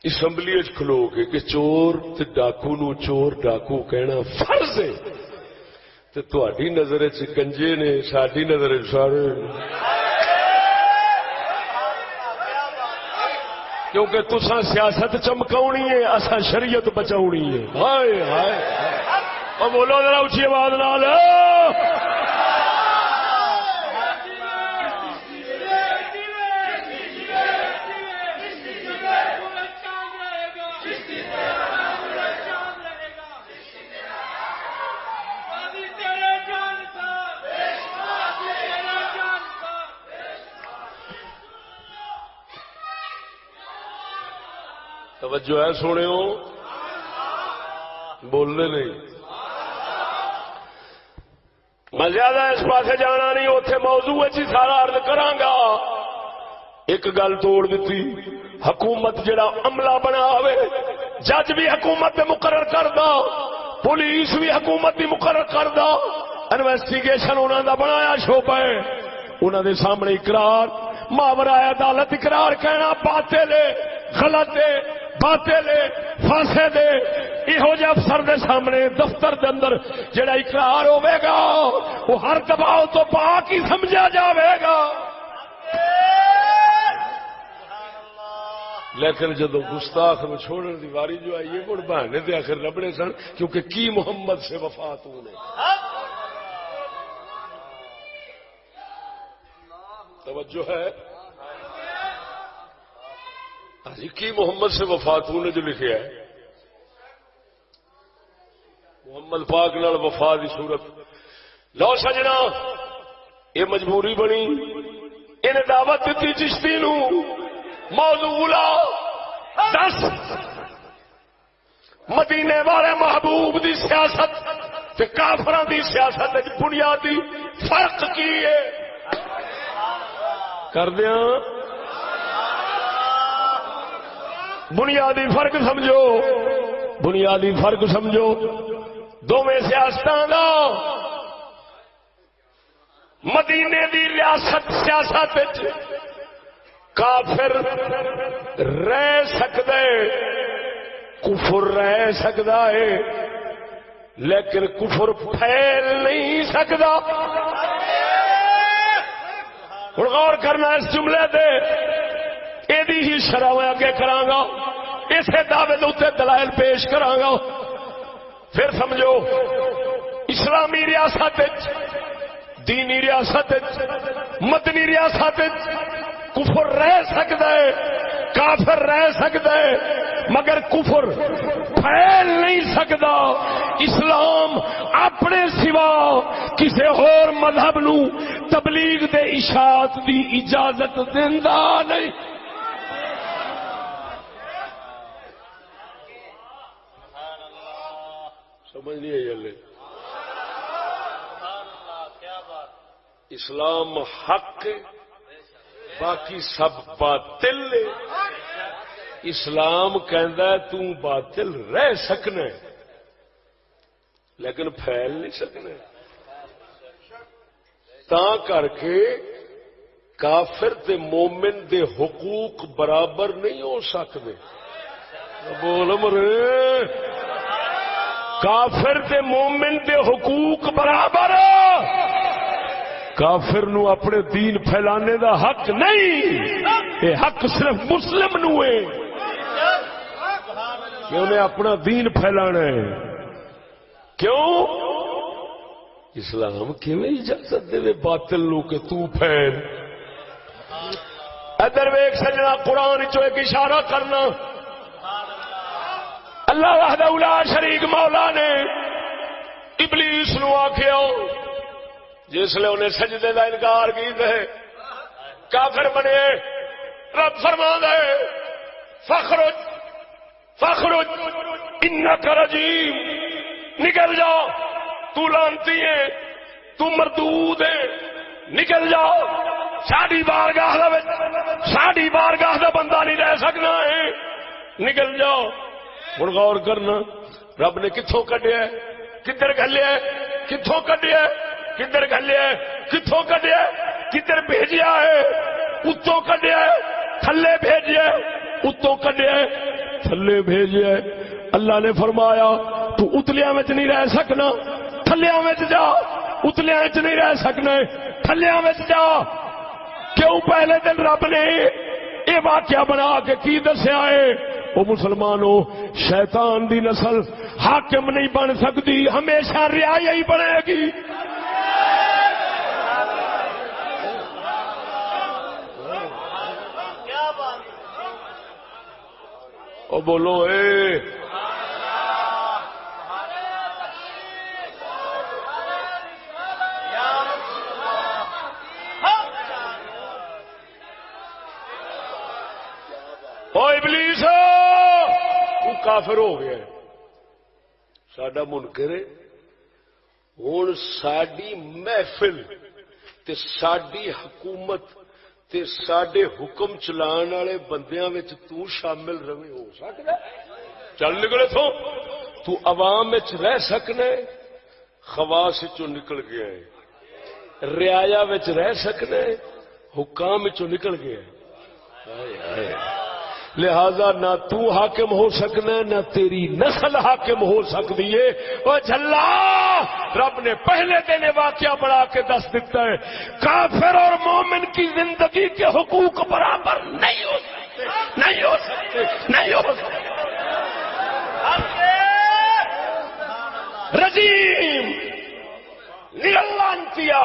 اسمبلی کھلو کے کہ چور تے ڈاکو نو چور ڈاکو کہنا فرض ہے، تے تہاڈی نظر وچ کنجے نے، ساڈی نظر وچ سارے، کیونکہ تساں سیاست چمکاونی ہے، اساں شریعت بچاونی ہے۔ ہائے ہائے، او بولو ذرا اونچی آواز نال۔ توجہ ہے سونے ہو، بولنے نہیں۔ میں زیادہ اس پاسے جانا نہیں، اتنے موضوع ہی سارا عرض کراں گا۔ ایک گل توڑ دیتی، حکومت جڑا عملہ بنا ہوئے، جج بھی حکومت دے مقرر کردہ، پولیس بھی حکومت دی مقرر کردہ، انویسٹیگیشن انہوں دا بنایا شعبہ ہے، انہوں دے سامنے اقرار ماورائے عدالت اقرار کہنا باطل ہے، غلط ہے، باطل ہے، فاسد ہے۔ یہو جہ افسر دے سامنے دفتر دے اندر جڑا اقرار ہوے گا وہ ہر دباؤ تو پاک ہی سمجھا جاوے گا۔ لیکن جدو گستاخ میں چھوڑنے دی واری جو آئی ہے مڑ بہانے دے آخر لبڑے سن، کیونکہ کی محمد سے وفات ہونے۔ توجہ ہے؟ کی محمد سے وفات ہونے جو لکھے ہے، محمد پاک نال وفا دی صورت۔ لو سجنا، یہ مجبوری بنی، انہیں دعوت دیتی چشتی نو، موضوع لا 10 مدینے والے محبوب دی سیاست تے کافراں دی سیاست وچ بنیادی فرق کی ہے؟ کر دیا بنیادی فرق سمجھو، بنیادی فرق سمجھو دونوں سیاستاں دا۔ مدینے دی ریاست سیاست کافر رہ سکتا ہے، کفر رہ سکتا ہے، لیکن کفر پھیل نہیں سکتا۔ ہوں غور کرنا اس جملے دے، یہ ہی شرح میں اگے کراں گا، اسے دعوے اتنے دلائل پیش کراں گا۔ پھر سمجھو اسلامی ریاست، دینی ریاست، مدنی ریاست کفر رہ سکتا ہے، کافر رہ سکتا ہے، مگر کفر پھیل نہیں سکتا۔ اسلام اپنے سوا کسی اور مذہب نو تبلیغ دے اشاعت دی اجازت دیندا نہیں۔ سمجھ نہیں آئی ہلے؟ اسلام حق باقی سب باطل۔ اسلام کہندا ہے تو باطل رہ سکنا لیکن پھیل نہیں سکنا۔ تا کر کے کافر تے مومن دے حقوق برابر نہیں ہو سکتے۔ بول مرے، کافر تے مومن دے حقوق برابر، کافر نو اپنے دین پھیلانے دا حق نہیں، یہ حق صرف مسلم نو ہے کہ انہیں اپنا دین پھیلانا ہے۔ کیوں؟ اسلام کیویں اجازت دے باطل نو کہ تو پھیل؟ ادھر ویکھ سجنا، قرآن چو ایک اشارہ کرنا، اللہ وحدہ لا شریک مولا نے ابلیس نو آکھیا جس لئے انہیں سجدے دا انکار کیتا ہے، کافر بنے، رب فرما دے فخرج فخرج انک رجیم، نکل جا، تو لانتی ہے، تو مردود ہے، نکل جا، ساڈی بارگاہ دا ساڈی بارگاہ دا بندہ نہیں رہ سکنا ہے، نکل جا۔ ہن غور کرنا، رب نے کتھوں کڈیا، کدھر گھلیا، کتھوں کڈیا، کدھر گھلیا، کتھوں کڈیا، کدھر بھیجیا ہے؟ اتوں کڈیا، تھلے بھیجیا، اتوں کڈیا، تھلے بھیجیا۔ اللہ نے فرمایا تو اتلیاں وچ نہیں رہ سکنا، تھلیاں وچ جا، اتلیاں وچ نہیں رہ سکنا، تھلیاں وچ جا۔ کیوں؟ پہلے دن رب نے یہ واقعہ بنا کے کی دسیا ہے، وہ مسلمانوں شیطان دی نسل حاکم نہیں بن سکتی، ہمیشہ رعایا ہی بنے گی۔ او بولو اے، او ابلیس تو کافر ہو گیا، ساڈا منکر ہے، ہن ساڈی محفل تے ساڈی حکومت تے ساڈے حکم چلان والے بندیاں وچ تو شامل رہے، ہو سکدا؟ چل نکلے تو عوام وچ رہ سکنا، خواص چوں نکل گیا ہے، رعایا وچ رہ سکنا، حکام چوں نکل گیا ہے۔ لہذا نہ تو حاکم ہو سکنا، نہ تیری نسل حاکم ہو سکتی ہے۔ او جھلا، رب نے پہلے دن واقعہ بڑھا کے دس دیتا ہے، کافر اور مومن کی زندگی کے حقوق برابر نہیں ہو سکتے، نہیں ہو سکتے، نہیں ہو سکتے۔ رجیم لانتیا،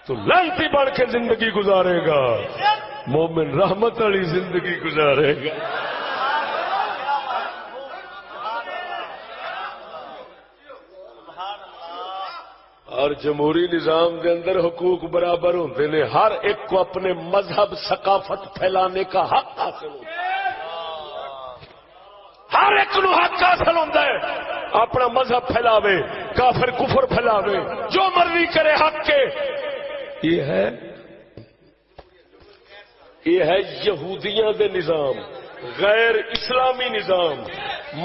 تو لانتی بڑھ کے زندگی گزارے گا، مومن رحمت والی زندگی گزارے گا۔ اور جمہوری نظام کے اندر حقوق برابر ہوتے ہیں، ہر ایک کو اپنے مذہب ثقافت پھیلانے کا حق حاصل ہوتا ہے، ہر ایک نو حق حاصل ہوتا ہے، اپنا مذہب پھیلاوے، کافر کفر پھیلاوے، جو مرضی کرے حق کے۔ یہ ہے یہ ہے یہودیاں دے نظام، غیر اسلامی نظام۔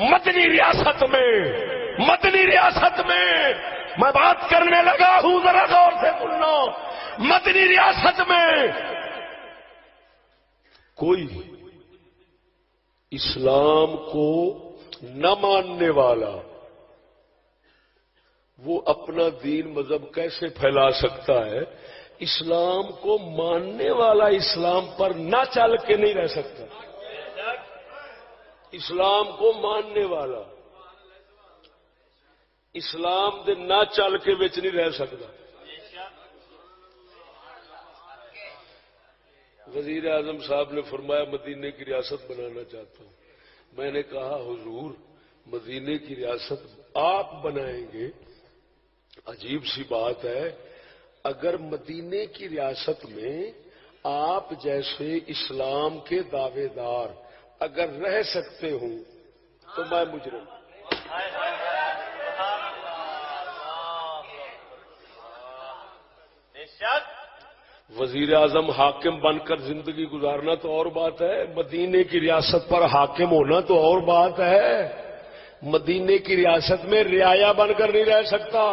مدنی ریاست میں میں بات کرنے لگا ہوں، ذرا غور سے سننا۔ مدنی ریاست میں کوئی اسلام کو نہ ماننے والا وہ اپنا دین مذہب کیسے پھیلا سکتا ہے؟ اسلام کو ماننے والا اسلام پر نہ چل کے نہیں رہ سکتا۔ اسلام کو ماننے والا اسلام دے نہ چل کے بچ نہیں رہ سکتا۔ وزیر اعظم صاحب نے فرمایا مدینے کی ریاست بنانا چاہتا ہوں۔ میں نے کہا حضور مدینے کی ریاست آپ بنائیں گے؟ عجیب سی بات ہے، اگر مدینے کی ریاست میں آپ جیسے اسلام کے دعوے دار اگر رہ سکتے ہوں تو میں مجرم۔ وزیر اعظم حاکم بن کر زندگی گزارنا تو اور بات ہے، مدینے کی ریاست پر حاکم ہونا تو اور بات ہے۔ مدینے کی ریاست میں رعایا بن کر نہیں رہ سکتا۔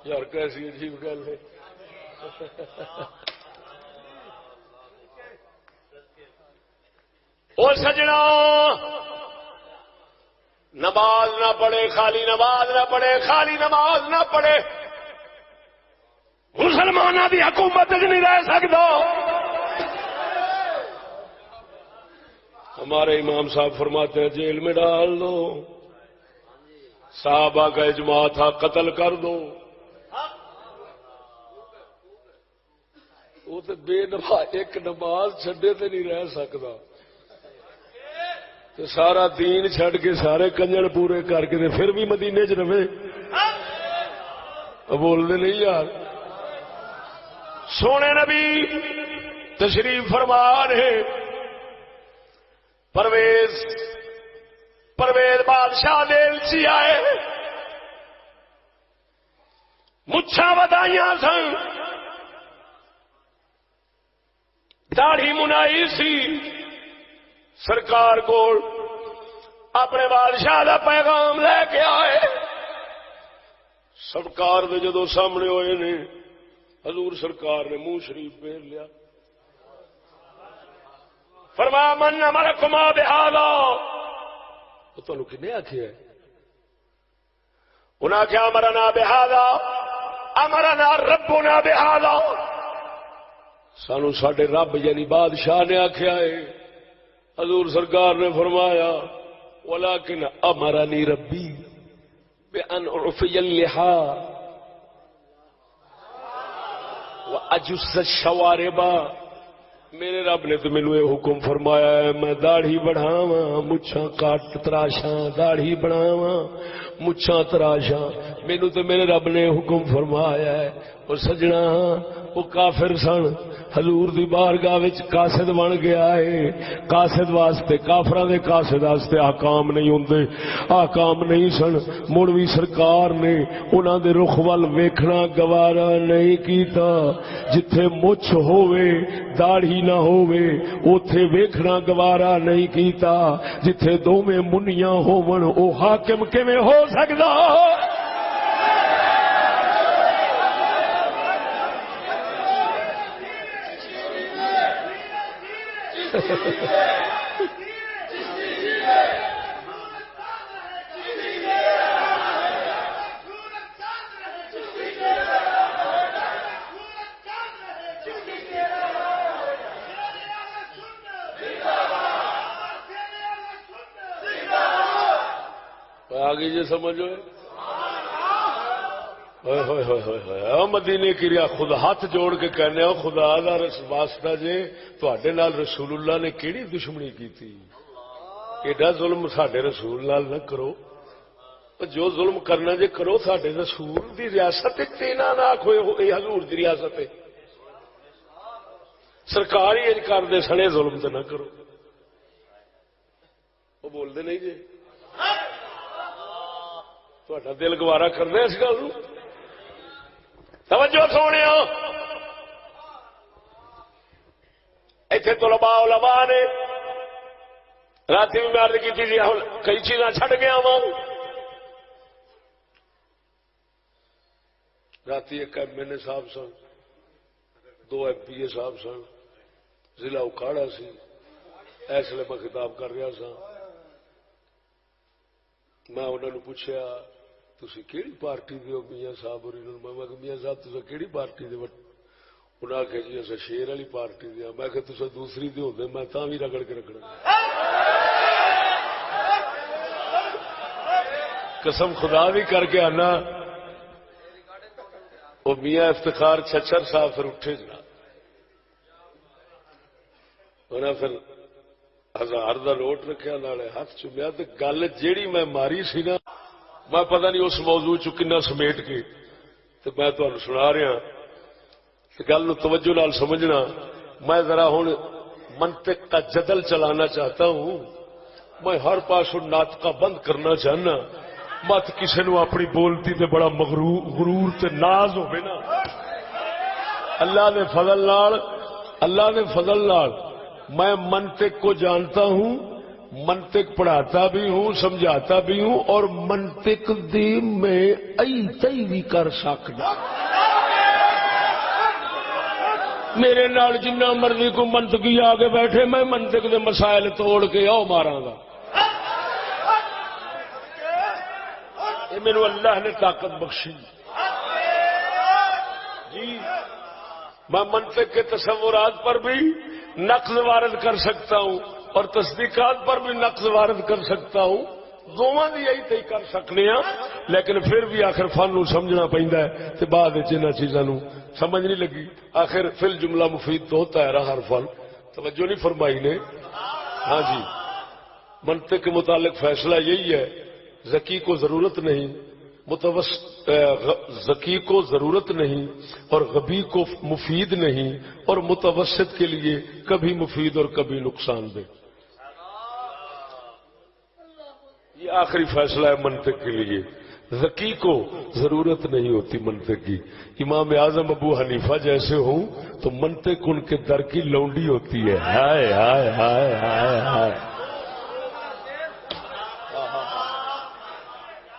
یار کیسی عجیب گل ہے۔ اور سجنا نماز نہ پڑھے، خالی نماز نہ پڑھے، خالی نماز نہ پڑھے، مسلمانوں کی حکومت نہیں رہ سکتا۔ ہمارے امام صاحب فرماتے ہیں جیل میں ڈال دو، صحابہ کا اجماع تھا قتل کر دو۔ وہ تو بے نماز ایک نماز چھڈے تے نہیں رہ سکتا، تو سارا دین چھڈ کے سارے کنجر پورے کر کے پھر بھی مدینے چ رہے۔ بولتے نہیں یار۔ سونے نبی تشریف فرما رہے، پرویز بادشاہ دل سی آئے، مچھاں ودائیاں سن، داڑھی منائی سی، سرکار کو اپنے بادشاہ کا پیغام لے کے آئے۔ سرکار دے جدو سامنے ہوئے نے حضور سرکار نے منہ شریف پھیر لیا، فرمایا من امرکما بہذا، تو تمہیں کنے آخیا ہے؟ انہاں کیا امرنا بہذا، امرنا ربنا بہذا، سانو ساڈے رب یعنی بادشاہ نے آخیا ہے۔ حضور سرکار نے فرمایا ولیکن امرنی ربی بان اعفی اللحا واجس الشوارب، میرے رب نے تو مینوں یہ حکم فرمایا ہے میں داڑھی بڑھاواں، مچھاں کاٹ تراشاں، داڑھی بڑھاواں، مچھاں تراشاں، مینوں تو میرے رب نے حکم فرمایا ہے۔ اور سجنا وہ کافر سن، حضور دی بارگاہ وچ قاصد بن گیا ہے۔ قاصد واسطے کافراں دے قاصد واسطے احکام نہیں ہوندے، احکام نہیں سن، مڑ وی سرکار نے انہاں دے رخ ول ویکھنا گوارا نہیں کیتا۔ جتھے مچھ ہووے داڑھی نہ ہووے اوتھے ویکھنا گوارا نہیں کیتا، جتھے دوویں منیاں ہون او حاکم کیویں ہو سکدا؟ آگے جی سمجھو مدینے کی ریا خود ہاتھ جوڑ کے کہنے ہو خدا دا واسطہ جے تواڈے نال رسول اللہ نے کیڑی دشمنی کی تھی؟ ایڈا ظلم ساڈے رسول نال نہ کرو، جو ظلم کرنا جے کرو ساڈے رسول دی ریاست تے نہ آکھو اے حضور دی ریاست ہے، سرکار ہی اج کر دے سنے ظلم تے نہ کرو۔ وہ بول دے نہیں جی تہاڈا دل گوارا کرنا اس گل نو؟ توجہ سونے اتنے طلباء علماء نے رات بھی میں عرض کی تھی کئی چیزاں چھڈ گیا وا رات ایک ایم این اے صاحب سن 2 ایم پی اے صاحب سن ضلع اکاڑا سی اس لیے میں خطاب کر رہا سا میں انہوں نے پوچھا تسی کیڑی پارٹی دے ہو میاں صاحب اور میں میاں صاحب تسا کیڑی پارٹی دے انہوں نے آخیا جی اصا شیر والی پارٹی دیا میں کہ تسا دوسری دے ہوندے میں تاں بھی رگڑ کے رکھنا قسم خدا بھی کر کے آنا وہ میاں افتخار چھچر صاحب پھر اٹھے جنا انہیں پھر 1000 دا نوٹ رکھیا نالے ہاتھ چومیا تے گل جیڑی میں ماری سی نا میں پتہ نہیں اس موضوع چ کنا سمیٹ کے تے میں تانوں سنا رہا تے گل نو توجہ نال سمجھنا میں ذرا ہن منطق کا جدل چلانا چاہتا ہوں میں ہر پاسوں ناطقہ بند کرنا چاہنا مت کسی نو اپنی بولتی تے بڑا غرور تے ناز ہوے نا اللہ نے فضل نال میں منطق کو جانتا ہوں منطق پڑھاتا بھی ہوں سمجھاتا بھی ہوں اور منطق دی میں ای بھی کر سکتا میرے نال جنہ مرضی کو منطقی آگے بیٹھے میں منطق دے مسائل توڑ کے او ماراں گا یہ میرے اللہ نے طاقت بخشی جی میں منطق کے تصورات پر بھی نقض وارد کر سکتا ہوں اور تصدیقات پر بھی نقض وارد کر سکتا ہوں دونوں دی یہی تے کر سکنے ہاں لیکن پھر بھی آخر فن نو سمجھنا پیندا ہے تے بعد وچ انہاں چیزاں نو سمجھ نہیں لگی آخر فل جملہ مفید تو ہوتا ہے ہر فن توجہ نہیں فرمائی نے ہاں جی منطق کے متعلق فیصلہ یہی ہے ذکی کو ضرورت نہیں ذکی کو ضرورت نہیں اور غبی کو مفید نہیں اور متوسط کے لیے کبھی مفید اور کبھی نقصان دہ یہ آخری فیصلہ ہے منطق کے لیے ذکی کو ضرورت نہیں ہوتی منطق کی امام اعظم ابو حنیفہ جیسے ہوں تو منطق ان کے در کی لونڈی ہوتی ہے ہائے ہائے ہائے ہائے ہائے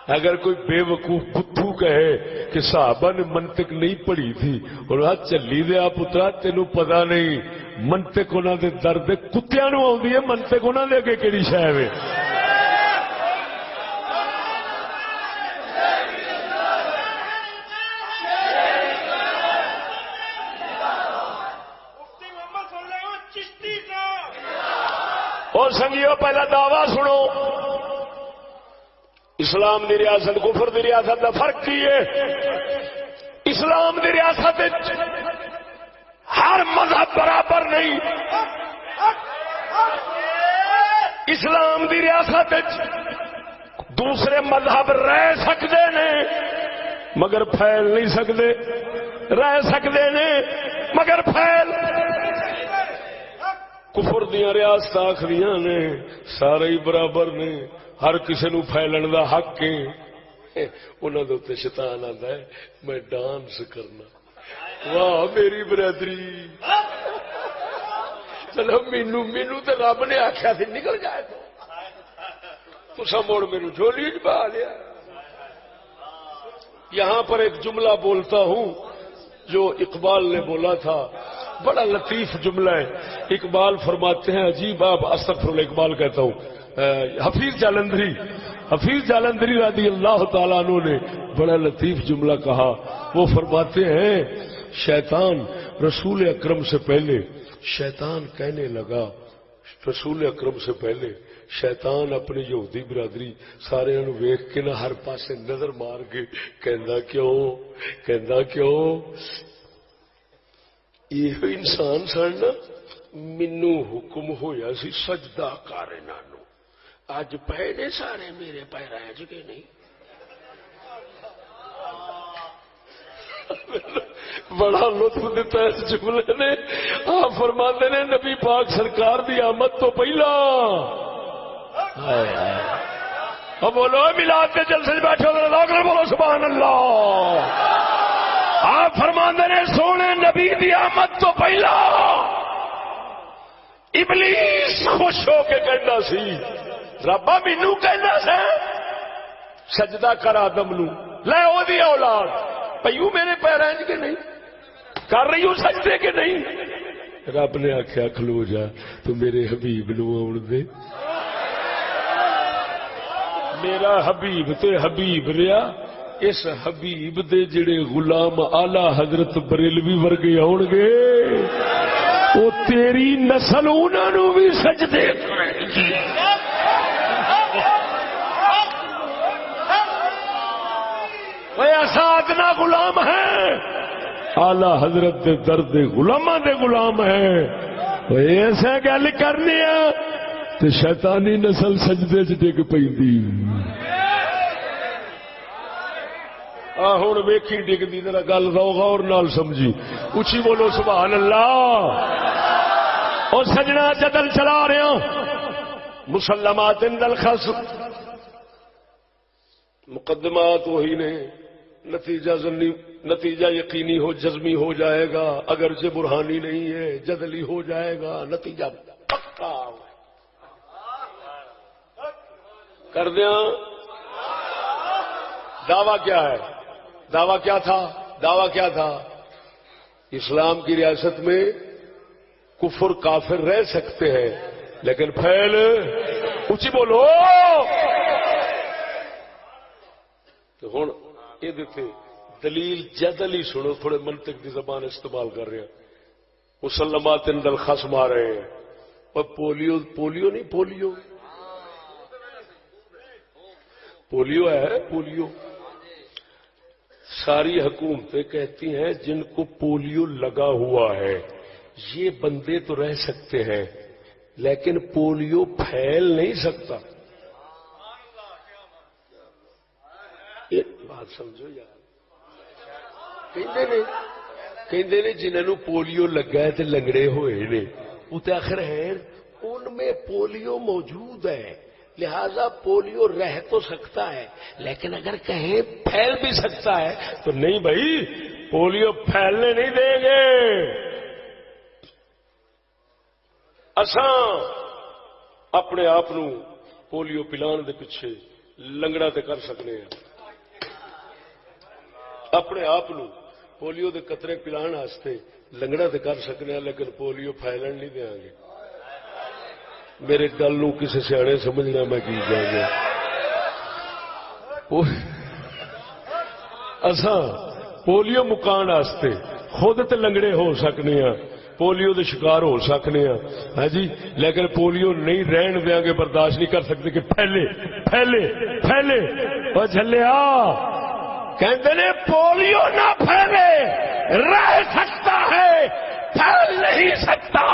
اگر کوئی بے وقوف بدھو کہے کہ صحابہ نے منطق نہیں پڑھی تھی اور آج چلی دیا پترا تینوں پتا نہیں منطق انہوں دے درد کتیاں نو آؤندی ہے منطق انہوں دے اگے کیڑی شے ہے اور سنگیو پہلا دعویٰ سنو اسلام دی ریاست کفر دی ریاست دا فرق کی ہے اسلام دی ریاست ہر مذہب برابر نہیں اسلام دی ریاست دوسرے مذہب رہ سکتے نے مگر پھیل نہیں سکتے رہ سکتے نے مگر پھیل کفر دیا ریاست آخریاں نے سارے ہی برابر نے ہر کسی نو پھیلن دا حق ہے انہوں نے اتنے شیطان آتا ہے میں ڈانس کرنا واہ میری برادری چلو مینو تو رب نے آخیا تھی نکل جائے تو سا موڑ میرے جھولی پا لیا یہاں پر ایک جملہ بولتا ہوں جو اقبال نے بولا تھا بڑا لطیف جملہ ہے اقبال فرماتے ہیں عجیب آپ استغفر اللہ اقبال کہتا ہوں حفیظ جالندری رضی اللہ تعالیٰ عنہ نے بڑا لطیف جملہ کہا وہ فرماتے ہیں شیطان رسول اکرم سے پہلے شیطان کہنے لگا رسول اکرم سے پہلے شیطان اپنی یہودی برادری سارے انہوں ویکھ کے نہ ہر پاسے نظر مار کے کہندا کیوں یہ انسان سن مینوں حکم ہویا سی سجدہ کر انہاں نوں اج پے نے سارے میرے پیراں وچ کہ نہیں بڑا لطف دیتا ہے اس جملے نے آپ فرماتے نے نبی پاک سرکار دی آمد تو پہلا اب بولو میلاد کے جلسے بیٹھے بولو سبحان اللہ آپ فرماندے نے سونے نبی دی آمد تو پہلا ابلیس خوش ہو کے کہنا سی ربا مینوں کہنا سی سجدہ کر آدم نو لے او دی اولاد پیو میرے پیراں کے نہیں کر رہی ہوں سجدے کے نہیں. رب نے آخیا کھلو جا تو میرے حبیب نو آن دے. میرا حبیب تے حبیب رہا. اس حبیب دے جڑے غلام آلہ حضرت بریلوی ورگے آن گے وہ تیری نسل انہوں بھی سجدے کرے گی. ایسا ادنا غلام ہے آلہ حضرت دے درد غلاماں دے غلام ہے. ایسا گل کرنی تو شیطانی نسل سجدے چ ڈگ پی. ہوں ویکھی ڈگدی ذرا گل غور نال سمجھی. اچھی بولو سبحان اللہ. اور سجنا جدل چلا رہے مسلمات عند الخصم مقدمات وہی نے نتیجہ یقینی ہو جزمی ہو جائے گا اگرچہ برہانی نہیں ہے جدلی ہو جائے گا نتیجہ پکا کر دیا. دعویٰ کیا ہے؟ دعویٰ کیا تھا؟ دعویٰ کیا تھا؟ اسلام کی ریاست میں کفر کافر رہ سکتے ہیں لیکن پھیل اچھی بولو. تو ہوں یہ دیتے دلیل جدل ہی سنو تھوڑے منطق کی زبان استعمال کر رہے ہیں. مسلمات عند الخصم آ رہے ہیں اور پولیو نہیں پولیو ہے پولیو. ساری حکومتیں کہتی ہیں جن کو پولیو لگا ہوا ہے یہ بندے تو رہ سکتے ہیں لیکن پولیو پھیل نہیں سکتا. بات سمجھو یار. کہندے نے جنہوں پولیو لگا ہے تے لنگڑے ہوئے نے وہ تو آخر ہے ان میں پولیو موجود ہے لہذا پولیو رہ تو سکتا ہے لیکن اگر کہیں پھیل بھی سکتا ہے تو نہیں بھائی پولیو پھیلنے نہیں دیں گے. اساں اپنے آپ پولیو پلان دے پیچھے لنگڑا تے کر سکنے ہیں. اپنے آپ پولیو دے قطرے پلان واسطے لنگڑا تے کر سکنے ہیں لیکن پولیو پھیلن نہیں دیں گے. میرے گل نو کسی سیانے سمجھنا میں کی جائے اساں پولیو مکان واسطے خود تے لنگڑے ہو سکنے ہیں پولیو دے شکار ہو سکنے ہیں ہاں جی لیکن پولیو نہیں رہن دیں گے برداشت نہیں کر سکتے کہ پھیلے پھیلے پھیلے. اور جھلیا کہتے نے پولیو نہ پھیلے رہ سکتا ہے پھیل نہیں سکتا.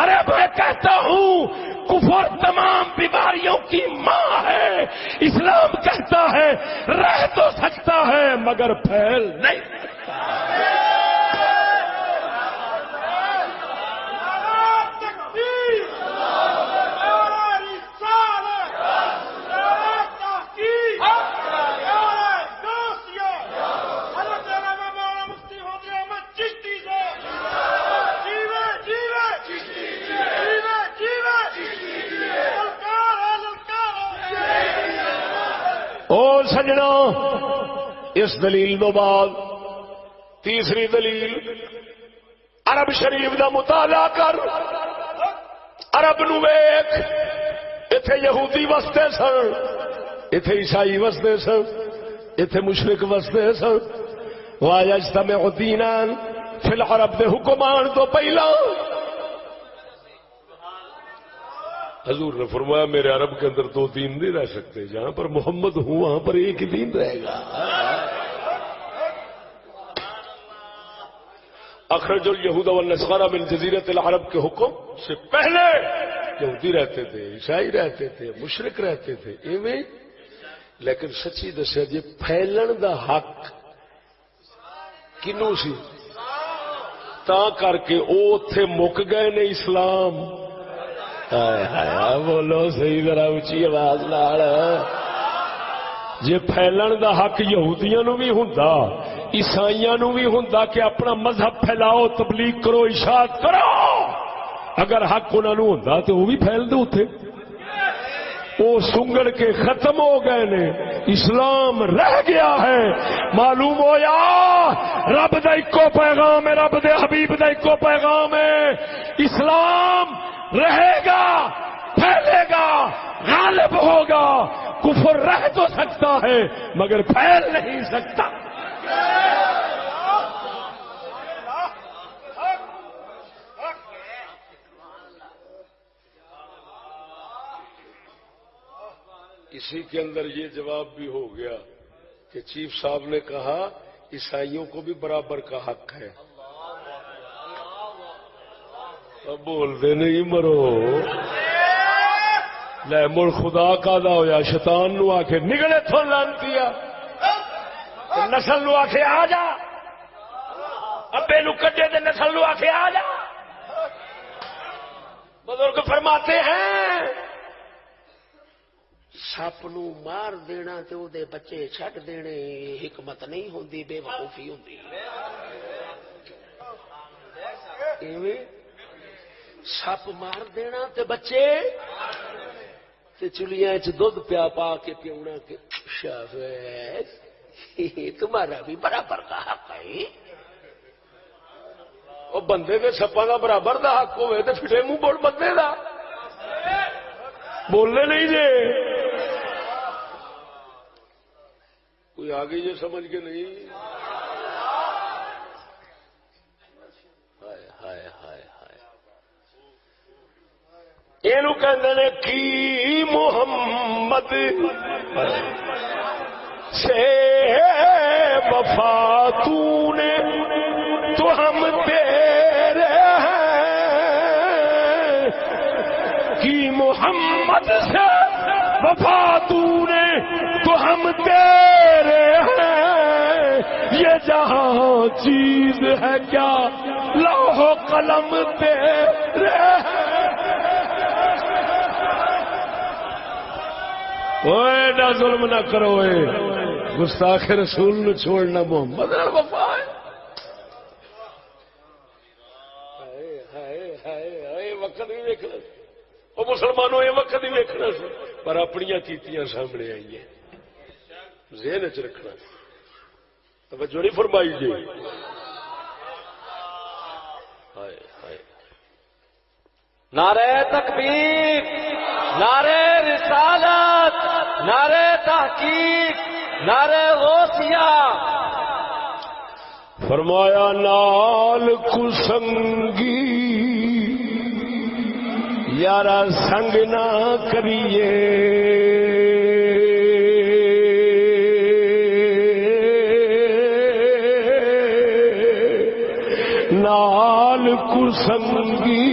ارے میں کہتا ہوں کفر تمام بیماریوں کی ماں ہے. اسلام کہتا ہے رہ تو سکتا ہے مگر پھیل نہیں سکتا. او سجنا اس دلیل تو بعد تیسری دلیل عرب شریف دا مطالعہ کر. عرب نو ویکھ ایتھے یہودی وستے سن ایتھے عیسائی وستے سن ایتھے مشرک وستے سن. وَيَجْتَمِعُ دِينًا فِي الْعَرَبِ دے حکمان تو پہلا حضور نے فرمایا میرے عرب کے اندر دو دین نہیں رہ سکتے جہاں پر محمد ہوں وہاں پر ایک ہی دین رہے گا. اخرج الیہود والنصارى من جزیرۃ العرب کے حکم سے پہلے یہودی رہتے تھے عیسائی رہتے تھے مشرک رہتے تھے ایویں. لیکن سچی دسیا جی پھیلن دا حق کنوں سی تا کر کے او اوتھے مک گئے نے اسلام. بولو صحیح ذرا اچھی آواز نال. جے پھیلن دا حق یہودیاں نو بھی ہوندا عیسائیاں نو بھی ہوندا کہ اپنا مذہب پھیلاؤ تبلیغ کرو اشاعت کرو اگر حق انہوں نے ہوتا تو وہ بھی پھیل دے اتنے. وہ سنگڑ کے ختم ہو گئے نے، اسلام رہ گیا ہے. معلوم ہو یا رب دا اکو پیغام ہے، رب دے حبیب دا اکو پیغام ہے. اسلام رہے گا، پھیلے گا، غالب ہوگا. کفر رہ تو سکتا ہے مگر پھیل نہیں سکتا. اسی کے اندر یہ جواب بھی ہو گیا کہ چیف صاحب نے کہا عیسائیوں کو بھی برابر کا حق ہے. اب بول دے نہیں مرو. لے مڑ خدا کا دا ہویا شیطان نو آکھے نگلے تھو لانتیا، نسل نو آکھے آ جا، ابے نو کڈے دے نسل نو آکھے آ جا. بزرگ فرماتے ہیں سپ نو مار دینا تے او دے بچے چھٹ دینے حکمت نہیں ہوندی، بے وقوفی ہوندی. ایویں سپ مار دینا تے بچے تے چلیاں چ دودھ پیا پا کے پیونا کے شاباش تمہارا بھی برابر کا حق ہے. او بندے دے سپاں دا برابر دا حق ہوئے تے پھٹے منہ بول بندے دا بولنے نہیں جے. کوئی آگے یہ سمجھ کے نہیں. ہائے ہائے ہائے ہائے. یہ کہتے ہیں کی محمد سے وفا تو نے تو ہم تیرے ہیں. کی محمد سے وفا تو نے تو ہم تیرے ہیں. یہ جہاں چیز ہے کیا لوح و قلم تیرے ہیں. اوے نہ ظلم نہ کرو، گستاخ رسول نو چھوڑنا محمد نال وفا ہے. وقت بھی ویکھنا وہ مسلمانوں، یہ وقت بھی ویکھنا سی پر اپنی کیتیاں سامنے آئی ہیں. ذہن چ رکھنا. توجہ نہیں فرمائی جی. نعرہ تکبیر، نعرہ رسالت، نعرہ تحقیق، نعرہ غوثیہ. فرمایا نال کسنگی یارا سنگ نہ کریے. نال کسنگی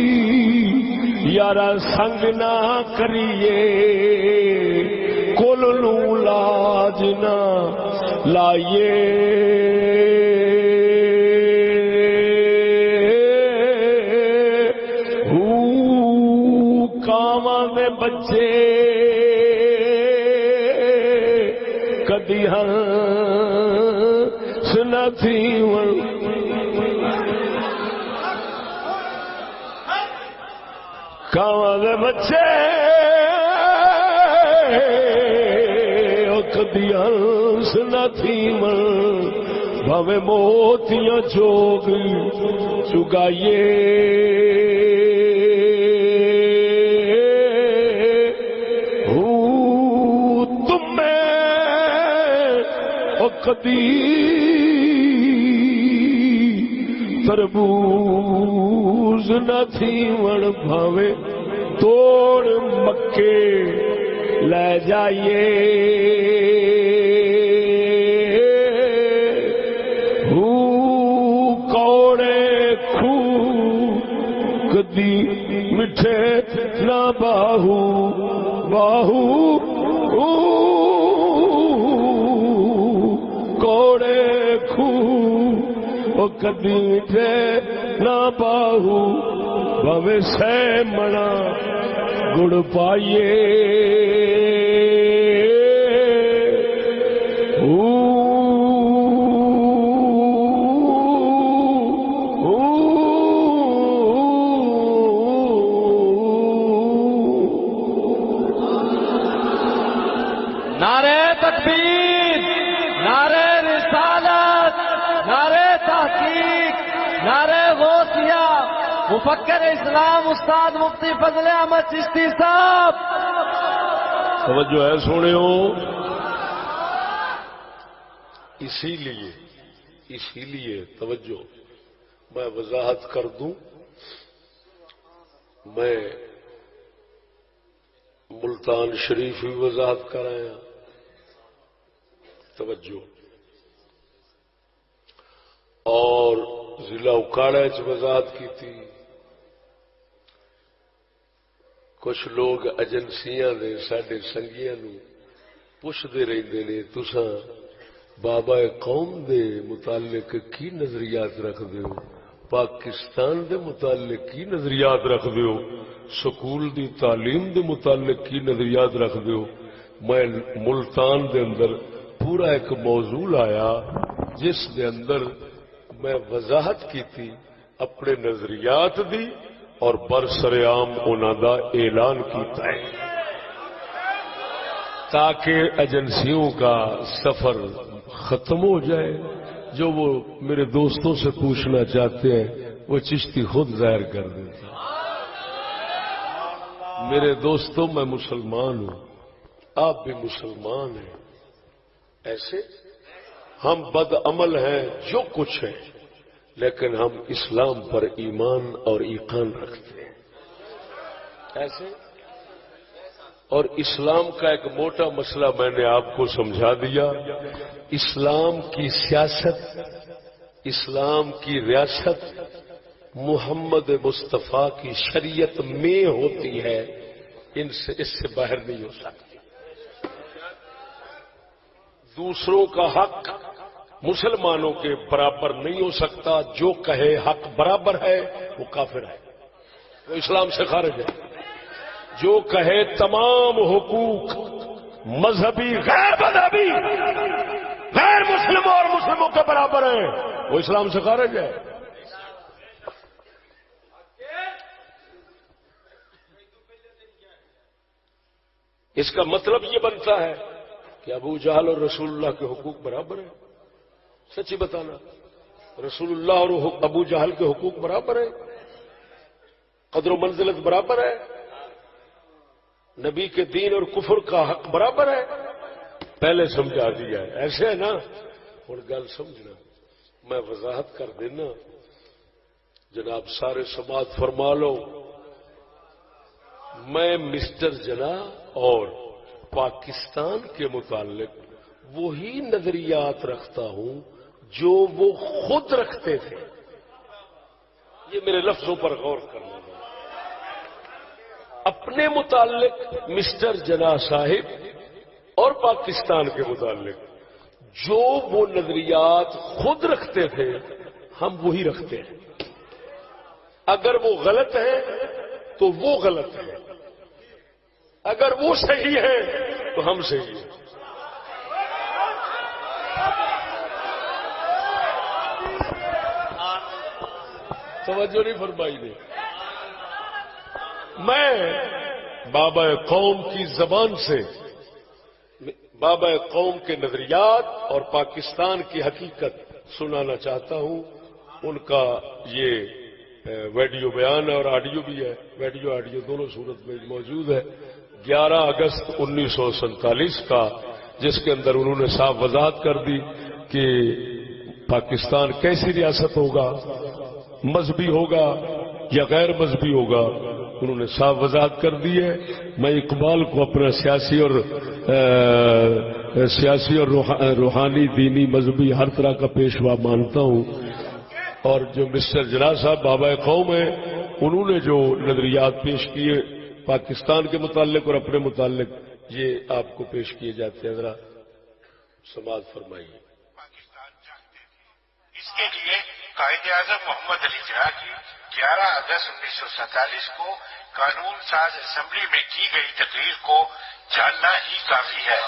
یارا سنگ نہ کریے. کل نو لاج نہ لائیے. کاواں دے بچے کدی ہنس نہ تھیون. کاواں دے بچے کدی ہنس نہ تھیون. بھاوے موتیاں چوگ چگائیے. کدی تربوز نہ تھیون. بھاوے توڑ مکے لے جائیے. کوڑے کھو کدی میٹھے نہ باہو باہو. کوڑے کھو کدی میٹھے نہ باہو. بھوے سہ منا گڑ پائیے. نعرہ غوثیہ، مفکر اسلام استاد مفتی فضل احمد چشتی صاحب. توجہ ہے سونے ہو. اسی لیے توجہ میں وضاحت کر دوں. میں ملتان شریف بھی وضاحت کرایا. توجہ. اور ضلع اکاڑا وضاحت کی تھی. کچھ لوگ ایجنسیاں دے ساڈے سنگیاں نو پوچھتے رہتے نے تساں بابا قوم دے متعلق کی نظریات رکھ دیو، پاکستان دے متعلق کی نظریات رکھ دیو، سکول دی تعلیم دے متعلق کی نظریات رکھ دیو. میں ملتان دے اندر پورا ایک موضوع آیا جس دے اندر میں وضاحت کی تھی اپنے نظریات دی اور برسرعام انہاں دا اعلان کیتا ہے تاکہ ایجنسیوں کا سفر ختم ہو جائے. جو وہ میرے دوستوں سے پوچھنا چاہتے ہیں وہ چشتی خود ظاہر کر دیتا. میرے دوستوں میں مسلمان ہوں، آپ بھی مسلمان ہیں. ایسے ہم بد عمل ہیں جو کچھ ہیں، لیکن ہم اسلام پر ایمان اور ایقان رکھتے ہیں. ایسے اور اسلام کا ایک موٹا مسئلہ میں نے آپ کو سمجھا دیا. اسلام کی سیاست، اسلام کی ریاست محمد مصطفیٰ کی شریعت میں ہوتی ہے. اس سے باہر نہیں ہو سکتی. دوسروں کا حق مسلمانوں کے برابر نہیں ہو سکتا. جو کہے حق برابر ہے وہ کافر ہے، وہ اسلام سے خارج ہے. جو کہے تمام حقوق مذہبی غیر مذہبی غیر مسلموں اور مسلموں کے برابر ہیں، وہ اسلام سے خارج ہے. اس کا مطلب یہ بنتا ہے کہ ابو جہل اور رسول اللہ کے حقوق برابر ہیں. سچی بتانا، رسول اللہ اور ابو جہل کے حقوق برابر ہیں، قدر و منزلت برابر ہے، نبی کے دین اور کفر کا حق برابر ہے. پہلے سمجھا دیا ہے. ایسے ہے نا. اور گل سمجھنا، میں وضاحت کر دینا. جناب سارے سماعت فرما لو. میں مسٹر جنا اور پاکستان کے متعلق وہی نظریات رکھتا ہوں جو وہ خود رکھتے تھے. یہ میرے لفظوں پر غور کرنا. اپنے متعلق مسٹر جنا صاحب اور پاکستان کے متعلق جو وہ نظریات خود رکھتے تھے ہم وہی رکھتے ہیں. اگر وہ غلط ہے تو وہ غلط ہے، اگر وہ صحیح ہے تو ہم صحیح ہیں. توجہ نہیں فرمائی نے. میں بابا قوم کی زبان سے بابا قوم کے نظریات اور پاکستان کی حقیقت سنانا چاہتا ہوں. ان کا یہ ویڈیو بیان ہے اور آڈیو بھی ہے. ویڈیو آڈیو دونوں صورت میں موجود ہے. 11 اگست 1947 کا، جس کے اندر انہوں نے صاف وضاحت کر دی کہ پاکستان کیسی ریاست ہوگا، مذہبی ہوگا یا غیر مذہبی ہوگا. انہوں نے صاف وضاحت کر دی ہے. میں اقبال کو اپنا سیاسی اور روحانی دینی مذہبی ہر طرح کا پیشوا مانتا ہوں. اور جو مسٹر جنا صاحب بابا قوم ہیں، انہوں نے جو نظریات پیش کیے پاکستان کے متعلق اور اپنے متعلق، یہ آپ کو پیش کیے جاتے ہیں. ذرا سماعت فرمائیے. پاکستان چاہتے تھے. اس کے لیے قائد اعظم محمد علی جناح کی 11 اگست 1947 کو قانون ساز اسمبلی میں کی گئی تقریر کو جاننا ہی کافی ہے.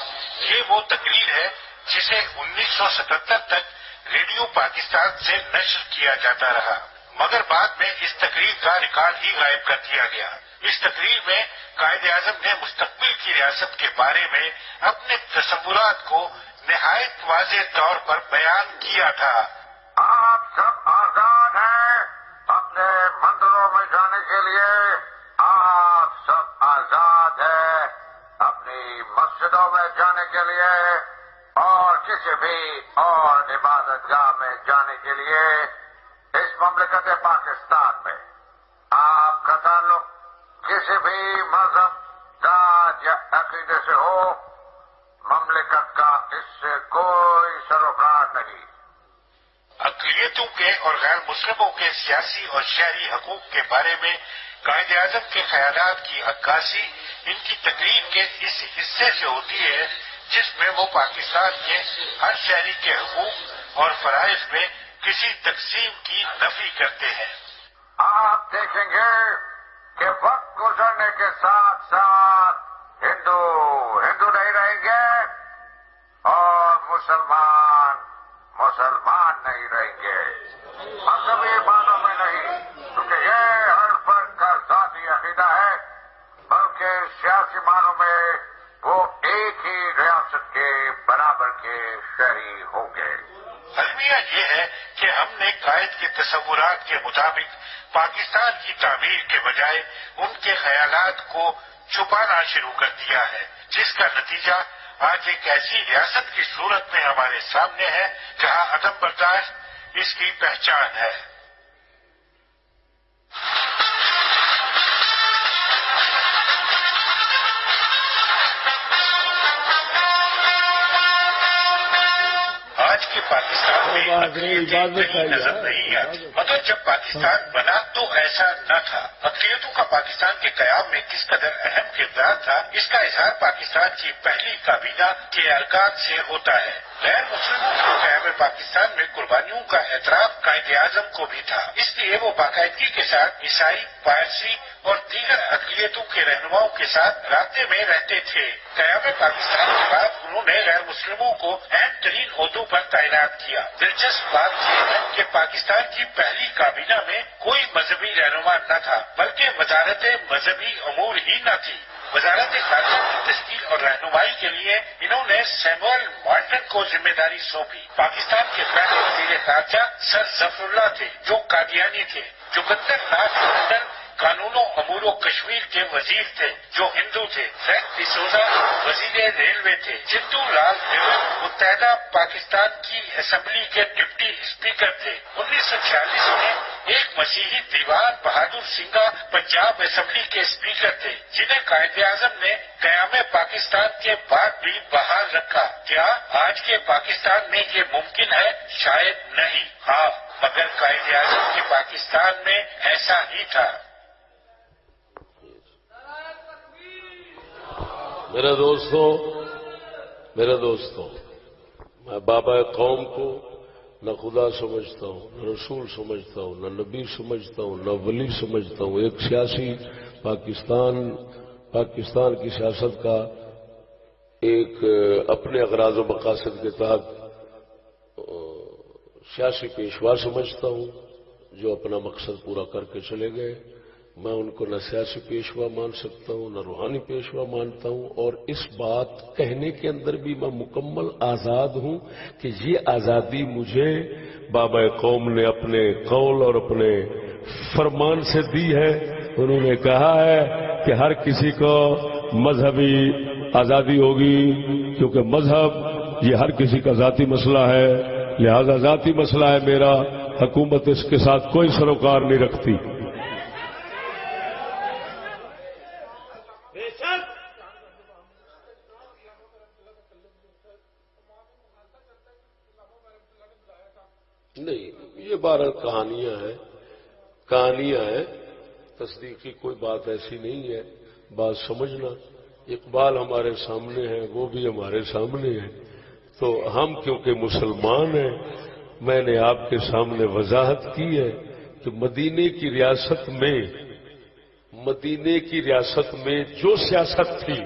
یہ وہ تقریر ہے جسے 1977 تک ریڈیو پاکستان سے نشر کیا جاتا رہا، مگر بعد میں اس تقریر کا ریکارڈ ہی غائب کر دیا گیا. اس تقریر میں قائد اعظم نے مستقبل کی ریاست کے بارے میں اپنے تصورات کو نہایت واضح طور پر بیان کیا تھا. آپ سب آزاد ہیں، مسجدوں میں جانے کے لیے اور کسی بھی اور عبادت گاہ میں جانے کے لیے اس مملکت پاکستان میں آپ کا تعلق کسی بھی مذہب ذات یا عقیدے سے ہو، مملکت کا اس سے کوئی سروکار نہیں۔ اقلیتوں کے اور غیر مسلموں کے سیاسی اور شہری حقوق کے بارے میں قائد اعظم کے خیالات کی عکاسی ان کی تقریر کے اس حصے سے ہوتی ہے جس میں وہ پاکستان کے ہر شہری کے حقوق اور فرائض میں کسی تقسیم کی نفی کرتے ہیں۔ آپ دیکھیں گے کہ وقت گزرنے کے ساتھ ساتھ ہندو نہیں رہیں گے اور مسلمان نہیں رہیں گے، مذہبی معنوں میں نہیں، کیونکہ یہ ہر فرد کا ذاتی عقیدہ ہے، بلکہ سیاسی معنوں میں وہ ایک ہی ریاست کے برابر کے شہری ہوں گے۔ المیہ یہ ہے کہ ہم نے قائد کے تصورات کے مطابق پاکستان کی تعمیر کے بجائے ان کے خیالات کو چھپانا شروع کر دیا ہے، جس کا نتیجہ آج ایک ایسی ریاست کی صورت میں ہمارے سامنے ہے جہاں عدم برداشت اس کی پہچان ہے۔ آج کے پاکستان میں اقلیتیں نظر نہیں آتی، مگر جب پاکستان بنا تو ایسا نہ تھا۔ اقلیتوں کا پاکستان کے قیام میں کس قدر اہم کردار تھا، اس کا اظہار پاکستان کی پہلی کابینہ کے ارکان سے ہوتا ہے۔ غیر مسلموں کے قیام پاکستان میں قربانیوں کا اعتراف قائد اعظم کو بھی تھا، اس لیے وہ باقاعدگی کے ساتھ عیسائی، پارسی اور دیگر اقلیتوں کے رہنماؤں کے ساتھ رابطے میں رہتے تھے۔ قیام پاکستان کے بعد انہوں نے غیر مسلموں کو اہم ترین عہدوں پر تعینات کیا۔ دلچسپ بات یہ ہے کہ پاکستان کی پہلی کابینہ میں کوئی مذہبی رہنما نہ تھا، بلکہ وزارت مذہبی امور ہی نہ تھی۔ وزارت خارجہ کی تشکیل اور رہنمائی کے لیے انہوں نے سیموئل مارٹن کو ذمہ داری سونپی۔ پاکستان کے پہلے وزیر خارجہ سر ظفر اللہ تھے جو قادیانی تھے۔ جوگندر ناتھ ٹنڈن قانون و امور و کشمیر کے وزیر تھے جو ہندو تھے۔ فرینک ڈسوزا وزیر ریلوے تھے۔ چندو لال نیہرو متحدہ پاکستان کی اسمبلی کے ڈپٹی اسپیکر تھے۔ 1946 میں ایک مسیحی دیوان بہادر سنگھا پنجاب اسمبلی کے اسپیکر تھے، جنہیں قائد اعظم نے قیام پاکستان کے بعد بھی بحال رکھا۔ کیا آج کے پاکستان میں یہ ممکن ہے؟ شاید نہیں، ہاں، مگر قائد اعظم کے پاکستان میں ایسا ہی تھا۔ میرے دوستوں، میں بابا قوم کو نہ خدا سمجھتا ہوں، نہ رسول سمجھتا ہوں، نہ نبی سمجھتا ہوں، نہ ولی سمجھتا ہوں۔ ایک سیاسی پاکستان کی سیاست کا ایک اپنے اغراض و مقاصد کے تحت سیاسی پیشوا سمجھتا ہوں جو اپنا مقصد پورا کر کے چلے گئے۔ میں ان کو نہ سیاسی پیشوا مان سکتا ہوں، نہ روحانی پیشوا مانتا ہوں، اور اس بات کہنے کے اندر بھی میں مکمل آزاد ہوں کہ یہ آزادی مجھے بابا قوم نے اپنے قول اور اپنے فرمان سے دی ہے۔ انہوں نے کہا ہے کہ ہر کسی کو مذہبی آزادی ہوگی، کیونکہ مذہب یہ ہر کسی کا ذاتی مسئلہ ہے، لہذا ذاتی مسئلہ ہے میرا، حکومت اس کے ساتھ کوئی سروکار نہیں رکھتی۔ نہیں، یہ 12 کہانیاں ہیں، تصدیق کی کوئی بات ایسی نہیں ہے۔ بات سمجھنا، اقبال ہمارے سامنے ہے، وہ بھی ہمارے سامنے ہے، تو ہم کیونکہ مسلمان ہیں، میں نے آپ کے سامنے وضاحت کی ہے کہ مدینے کی ریاست میں جو سیاست تھی،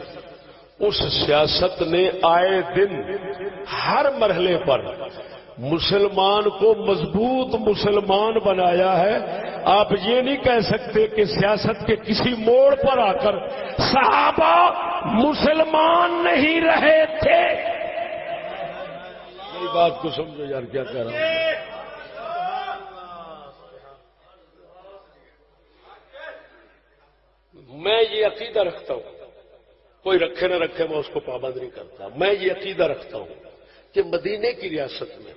اس سیاست نے آئے دن ہر مرحلے پر مسلمان کو مضبوط مسلمان بنایا ہے۔ آپ یہ نہیں کہہ سکتے کہ سیاست کے کسی موڑ پر آ کر صحابہ مسلمان نہیں رہے تھے۔ میری بات کو سمجھو یار، کیا کہہ رہا ہوں۔ میں یہ عقیدہ رکھتا ہوں کوئی رکھے نہ رکھے میں اس کو پابند نہیں کرتا. میں یہ عقیدہ رکھتا ہوں کہ مدینے کی ریاست میں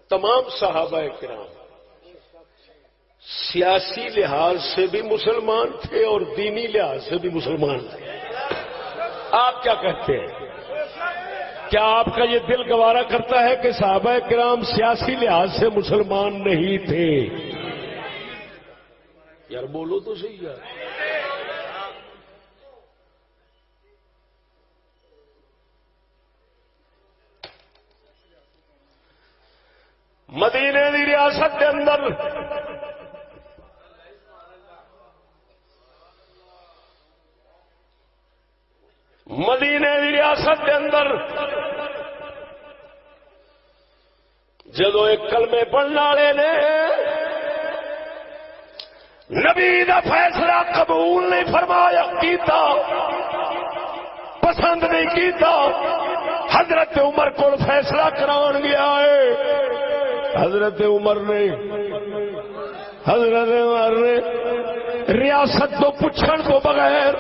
تمام صحابہ کرام سیاسی لحاظ سے بھی مسلمان تھے اور دینی لحاظ سے بھی مسلمان تھے. آپ کیا کہتے ہیں؟ کیا آپ کا یہ دل گوارا کرتا ہے کہ صحابہ کرام سیاسی لحاظ سے مسلمان نہیں تھے؟ یار بولو تو صحیح یار. مدینے دی ریاست کے اندر جدو ایک کلمے پڑھنے والے نے نبی دا فیصلہ قبول نہیں فرمایا کیتا، پسند نہیں کیتا، حضرت عمر کو فیصلہ کران گیا ہے. حضرت عمر نے ریاست تو پوچھن تو بغیر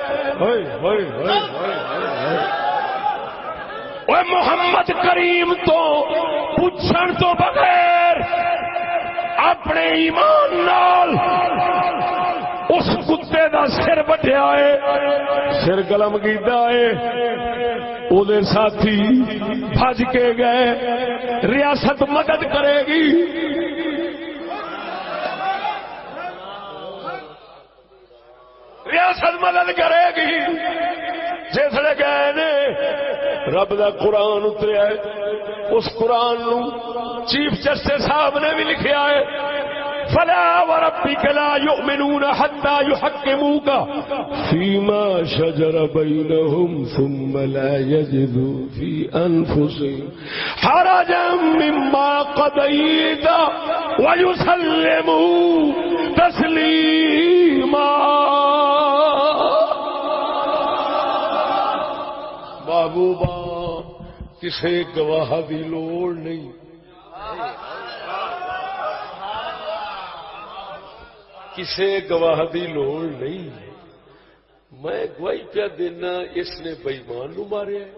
محمد کریم تو پوچھن تو بغیر اپنے ایمان نال اس کتے دا سر بٹیا ہے، سر قلم کیتا ہے. وہ ساتھی بھج کے گئے، ریاست مدد کرے گی. ریاست مدد کرے گی. جسے گئے نے رب دا قرآن اتریا ہے، اس قرآن نو چیف جسٹس صاحب نے بھی لکھیا ہے، فلا وربك لا يؤمنون حتى يحكموك فيما شجر بينهم ثم لا يجدوا في أنفسهم حرجا مما قضيت ويسلموا تسليما. محبوبہ کسی گواہ دی لوڑ نہیں، کسی گواہ دی لوڑ نہیں. میں گواہی پیا دینا اس نے بے ایمان نو ماریا ہے.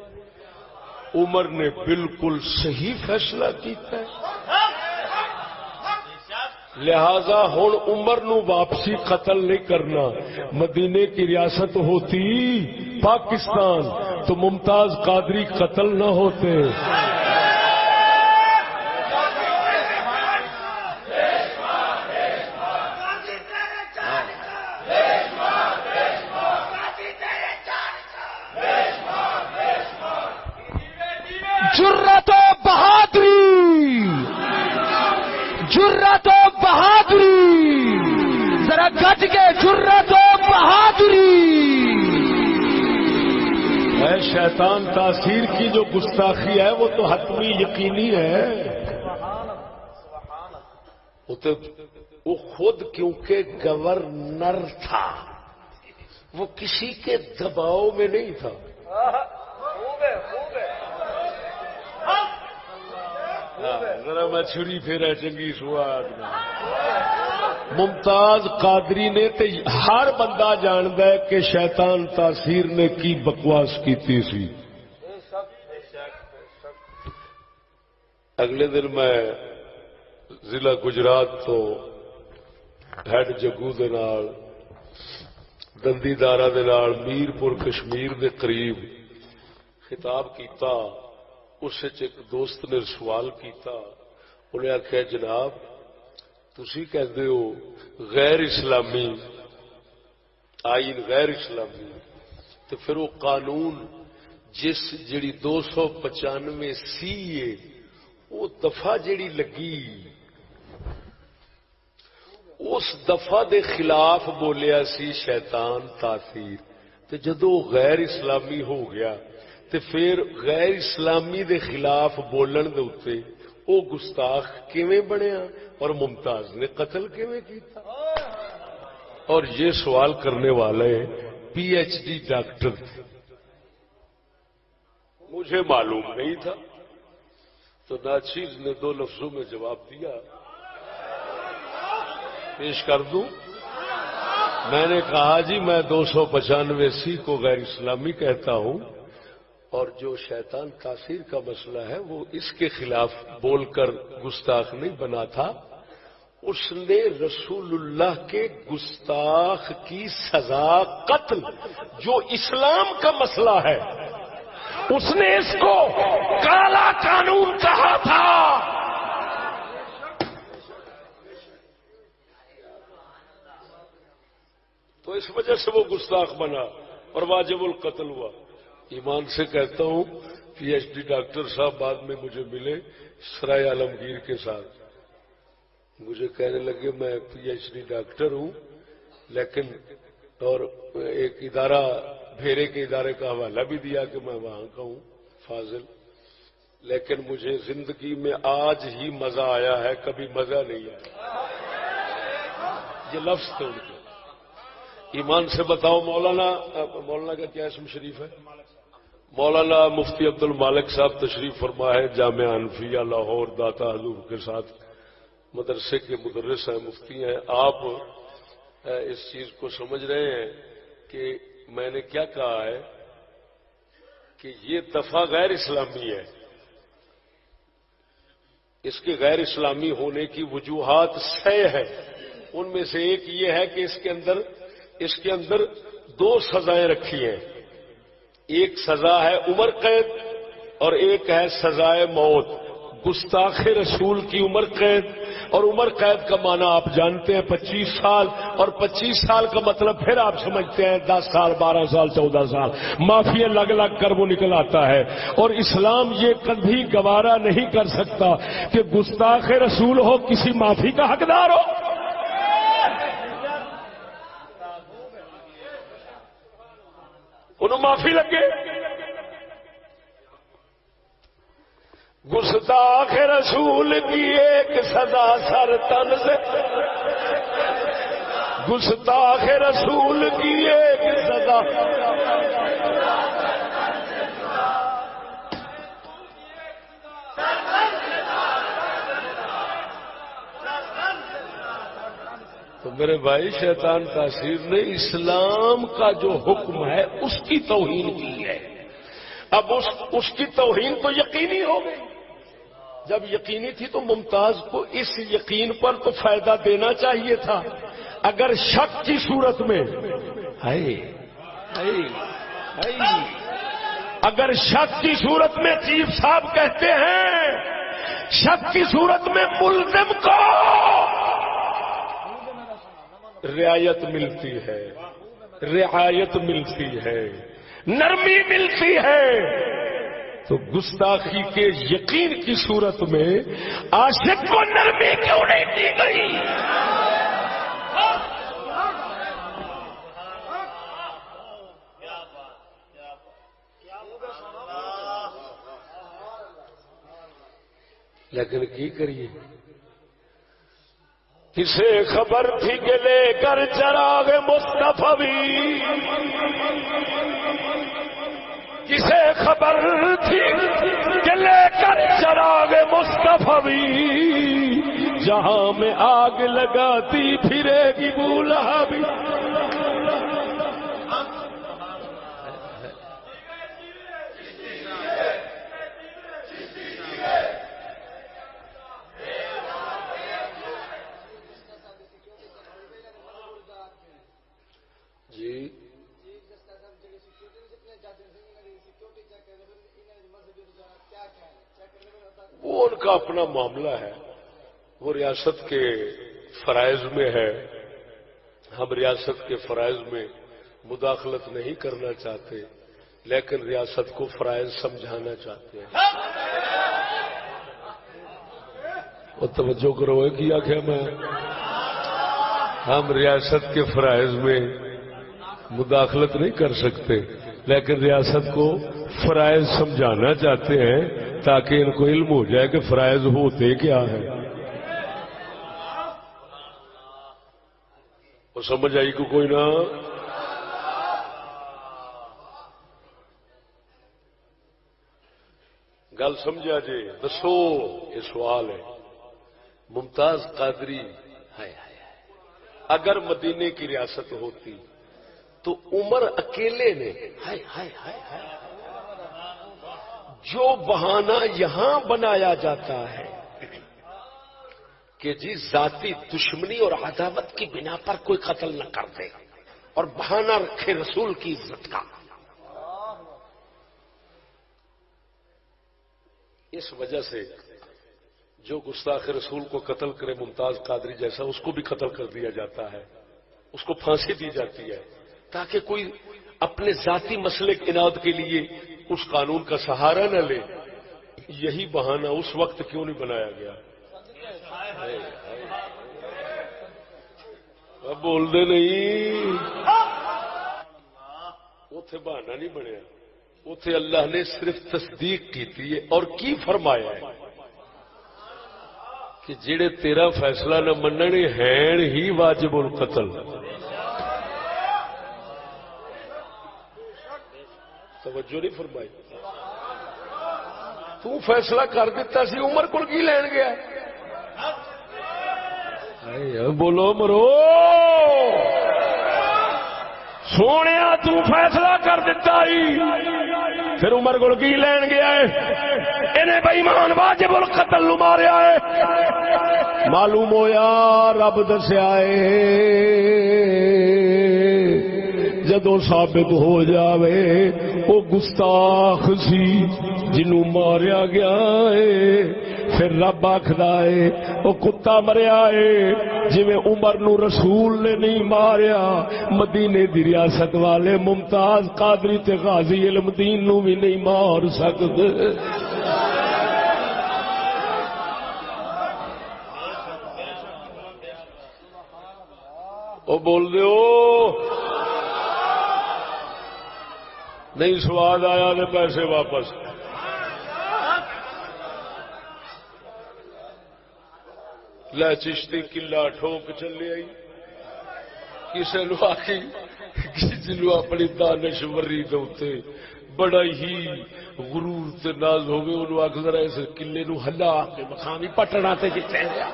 عمر نے بالکل صحیح فیصلہ کیتا ہے. لہذا ہن عمر نو واپسی قتل نہیں کرنا. مدینے کی ریاست ہوتی پاکستان تو ممتاز قادری قتل نہ ہوتے. جرت و بہادری، جرت و بہادری، ذرا گج کے جرت و بہادری. ہے شیطان تاثیر کی جو گستاخی ہے وہ تو حتمی یقینی ہے. وہ خود کیونکہ گورنر تھا، وہ کسی کے دباؤ میں نہیں تھا. ذرا میں چھری پھیرا چنگی سواد. ممتاز قادری نے تے ہر بندہ جاندا ہے کہ شیطان تاثیر نے کی بکواس کیتی سی. اگلے دن میں ضلع گجرات تو ہیڈ جگو دے نال دندی دارا دے نال میرپور کشمیر دے قریب خطاب کیتا. اس ایک دوست نے سوال کیتا، انہیں آخیا جناب تسی کہتے ہو غیر اسلامی آئین غیر اسلامی، تو پھر وہ قانون جس جڑی 295 سی ہے وہ دفعہ جڑی لگی اس دفعہ دے خلاف بولیا سی شیطان تاثیر. تو جدو غیر اسلامی ہو گیا تے پھر غیر اسلامی دے خلاف بولن دے اوتے او گستاخ کیویں بنیا اور ممتاز نے قتل کیویں کیتا. اور یہ سوال کرنے والے پی ایچ ڈی ڈاکٹر تھے. مجھے معلوم نہیں تھا تو ناچیز نے 2 لفظوں میں جواب دیا، پیش کر دوں. میں نے کہا جی میں 295 کو غیر اسلامی کہتا ہوں، اور جو شیطان تاثیر کا مسئلہ ہے وہ اس کے خلاف بول کر گستاخ نہیں بنا تھا، اس نے رسول اللہ کے گستاخ کی سزا قتل جو اسلام کا مسئلہ ہے، اس نے اس کو کالا قانون کہا تھا۔ تو اس وجہ سے وہ گستاخ بنا اور واجب القتل ہوا۔ ایمان سے کہتا ہوں پی ایچ ڈی ڈاکٹر صاحب بعد میں مجھے ملے سرائے عالمگیر کے ساتھ، مجھے کہنے لگے میں پی ایچ ڈی ڈاکٹر ہوں لیکن، اور ایک ادارہ بھیرے کے ادارے کا حوالہ بھی دیا کہ میں وہاں کا ہوں فاضل، لیکن مجھے زندگی میں آج ہی مزہ آیا ہے، کبھی مزہ نہیں آیا۔ یہ لفظ تھے ان کے۔ ایمان سے بتاؤ مولانا کا کیا اسم شریف ہے؟ مولانا مفتی عبد المالک صاحب تشریف فرما ہے، جامعہ حنفیہ لاہور داتا حضور کے ساتھ مدرسے کے مدرس ہیں، مفتی ہیں۔ آپ اس چیز کو سمجھ رہے ہیں کہ میں نے کیا کہا ہے کہ یہ دفعہ غیر اسلامی ہے، اس کے غیر اسلامی ہونے کی وجوہات 6 ہیں، ان میں سے ایک یہ ہے کہ اس کے اندر 2 سزائیں رکھی ہیں، ایک سزا ہے عمر قید اور ایک ہے سزائے موت۔ گستاخ رسول کی عمر قید، اور عمر قید کا معنی آپ جانتے ہیں 25 سال، اور 25 سال کا مطلب پھر آپ سمجھتے ہیں 10 سال 12 سال 14 سال، معافی لگ لگ کر وہ نکل آتا ہے۔ اور اسلام یہ کبھی گوارا نہیں کر سکتا کہ گستاخ رسول ہو کسی معافی کا حقدار ہو۔ انہوں معافی لگے، گستاخ رسول کی ایک سزا سر تن سے، گستاخ رسول کی ایک سزا تو میرے بھائی شیطان تاثیر نے اسلام کا جو حکم ہے اس کی توہین کی ہے۔ اب اس کی توہین تو یقینی ہو گئی، جب یقینی تھی تو ممتاز کو اس یقین پر تو فائدہ دینا چاہیے تھا۔ اگر شک کی صورت میں اگر شک کی صورت میں چیف صاحب کہتے ہیں، شک کی صورت میں ملزم کو رعایت ملتی ہے، رعایت ملتی ہے، نرمی ملتی ہے، تو گستاخی کے یقین کی صورت میں عاشق کو نرمی کیوں نہیں دی گئی؟ لیکن کی کریے؟ کسے خبر تھی کہ لے کر چراغ مصطفی، کسے خبر تھی کہ لے کر چراغ مصطفی جہاں میں آگ لگاتی پھرے گی بولہا بھی۔ وہ ان کا اپنا معاملہ ہے، وہ ریاست کے فرائض میں ہے، ہم ریاست کے فرائض میں مداخلت نہیں کرنا چاہتے، لیکن ریاست کو فرائض سمجھانا چاہتے ہیں۔ اور توجہ کرو کیا کہ ہم ریاست کے فرائض میں مداخلت نہیں کر سکتے، لیکن ریاست کو فرائض سمجھانا چاہتے ہیں تاکہ ان کو علم ہو جائے کہ فرائض ہوتے کیا ہے۔ وہ سمجھ آئی کو کوئی نہ؟ گل سمجھا جی؟ دسو، یہ سوال ہے۔ ممتاز قادری اگر مدینے کی ریاست ہوتی تو عمر اکیلے نے ہائے ہائے ہائے ہائے جو بہانہ یہاں بنایا جاتا ہے کہ جی ذاتی دشمنی اور عداوت کی بنا پر کوئی قتل نہ کر دے اور بہانہ رکھے رسول کی عزت کا، اس وجہ سے جو گستاخ رسول کو قتل کرے ممتاز قادری جیسا اس کو بھی قتل کر دیا جاتا ہے، اس کو پھانسی دی جاتی ہے تاکہ کوئی اپنے ذاتی مسئلے اناد کے لیے اس قانون کا سہارا نہ لے۔ یہی بہانہ اس وقت کیوں نہیں بنایا گیا؟ اب بول دے نہیں، اتے بہانا نہیں بنیا، اتے اللہ نے صرف تصدیق کی اور کی فرمایا ہے کہ جڑے تیرا فیصلہ نہ مننے ہیں ہی واجب القتل۔ توجہ نہیں فرمائی؟ تو فیصلہ کر دیتا سی، عمر کو کی لین گیا؟ بولو مرو سونے تو فیصلہ کر دیتا ہی، پھر عمر کو کی لین گیا ہے؟ انہیں بے ایمان واجب القتل نو ماریا ہے۔ معلوم ہویا رب دسیا ہے جدو ثابت ہو جاوے وہ گستاخ سی جنوں ماریا گیا ہے، پھر رب آکھدا ہے وہ کتا مریا ہے جی عمر نو رسول نے نہیں ماریا، مدینے دی ریاست والے ممتاز قادری تے غازی علم دین نو بھی نہیں مار سکدے۔ او بول دیو نہیں سواد آیا نے پیسے واپس۔ لے چشتی کلا ٹھوک چلے آئی، کسی نو آخی جنو اپنی دانشوری دے بڑا ہی غرور تے ناز ہوگی انہوں آخ ذرا اس کلے نو ہلا کے مقامی پٹنا تے جتے گیا۔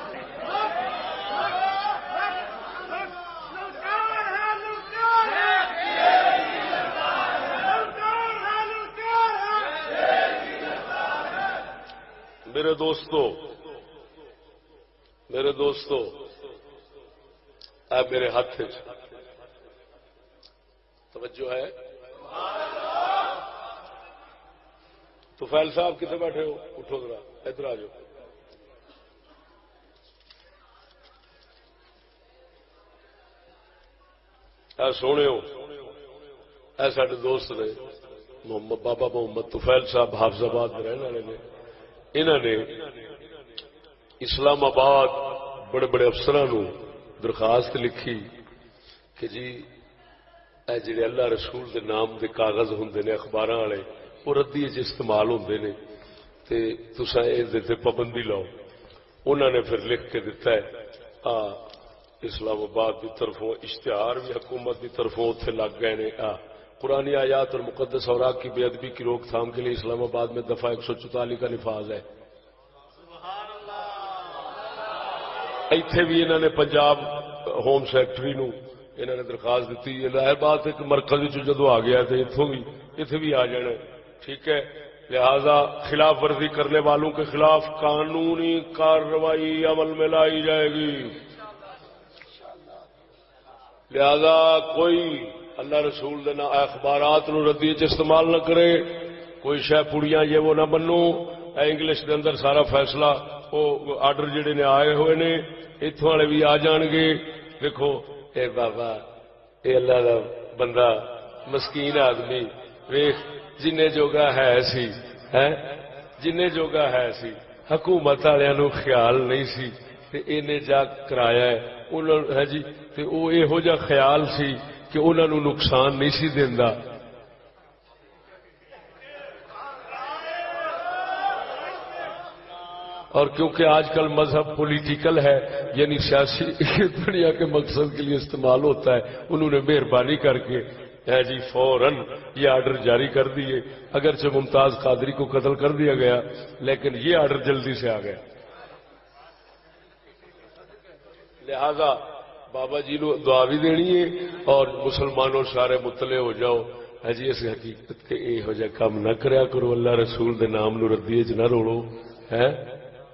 میرے دوستو اے میرے ہاتھ توجہ ہے؟ تو فیل صاحب کتنے بیٹھے ہو؟ اٹھو ذرا ادھر آ جاؤ۔ اے سونے ہو، اے ساڈے دوست نے محمد بابا محمد طفیل صاحب حافظ آباد میں رہنے والے نے، انہوں نے اسلام آباد بڑے بڑے افسران درخواست لکھی کہ جی اے جڑے اللہ رسول دے نام دے کاغذ ہوندے نے اخباراں والے وہ ردی وچ استعمال ہوندے نے تے تساں اس تے پابندی لاؤ۔ انہوں نے پھر لکھ کے دتا ہے اسلام آباد کی طرفوں اشتہار بھی حکومت کی طرفوں اتنے لگ گئے نے۔ قرآن آیات اور مقدس اوراق کی بے ادبی کی روک تھام کے لیے اسلام آباد میں دفعہ 144 کا نفاذ ہے۔ ایتھے بھی انہوں نے پنجاب ہوم سیکٹری نو انہوں نے درخواست دیتی ہے، ظاہر بات ہے کہ مرکز جدو آ گیا تو اتوں بھی آ جانا، ٹھیک ہے۔ لہذا خلاف ورزی کرنے والوں کے خلاف قانونی کارروائی عمل میں لائی جائے گی۔ لہذا کوئی اللہ رسول دینا اخبارات نو ردی استعمال نہ کرے، کوئی شہ پڑیاں یہ وہ نہ بنو۔ انگلش دے اندر سارا فیصلہ وہ آرڈر جڑے نے آئے ہوئے نے اتوں والے بھی آ جان گے۔ دیکھو اے بابا اے اللہ دا بندہ مسکین آدمی ویخ جن جوگا ہے سی جن جوگا ہے سی حکومت والوں خیال نہیں سی تے اینے جا کرایا ہے جی تے او یہو جا خیال سی کہ انہوں نے نقصان نہیں سی دیندا۔ اور کیونکہ آج کل مذہب پولیٹیکل ہے یعنی سیاسی دنیا کے مقصد کے لیے استعمال ہوتا ہے، انہوں نے مہربانی کر کے جی فوراً یہ آرڈر جاری کر دیے۔ اگرچہ ممتاز قادری کو قتل کر دیا گیا لیکن یہ آرڈر جلدی سے آ گیا۔ لہذا بابا جی نو دعا بھی دینی ہے اور مسلمانوں سارے مطلع ہو جاؤ جی اس حقیقت کے یہو جہ کام نہ کریا کرو، اللہ رسول دے نام نو ردی چ نہ روڑو ہے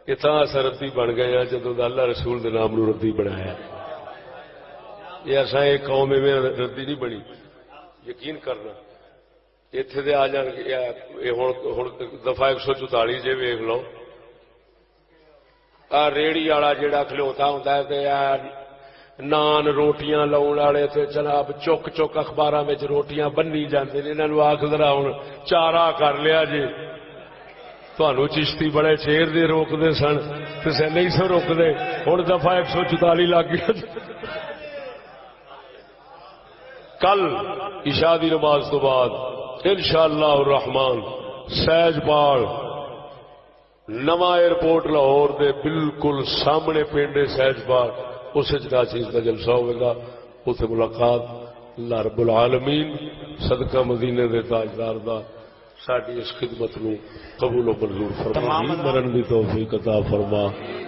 یہ تو اصا ردی بن گئے ہیں جدو اللہ رسول دے نام نو ردی بنایا یہ اصا یہ قوم میں ردی نہیں بنی یقین کرنا اتنے دے آ جان ہوں دفعہ 144 جی ویخ لو ریڑی والا جڑا کھلوتا ہوں نان روٹیاں لاؤن والے تے جناب چک چک اخبار میں روٹیاں بنی جاندے نے انہاں نوں آکھ ذرا ہن چارہ کر لیا جی تانوں چشتی بڑے چیر دے روک دے سن تے نہیں سو روک دے ہن دفعہ 144 لگ گیا کل عشاء دی نماز تو بعد انشاءاللہ الرحمن سیج پال نواں ایئرپورٹ لاہور دے بالکل سامنے پنڈ سیج پال اس چیز کا جلسہ ہوئے گا اتنے ملاقات اللہ رب العالمین صدقہ مدینے دے تاجدار دا ساری اس خدمت نو قبول و منظور فرما مرن دی توفیق عطا فرما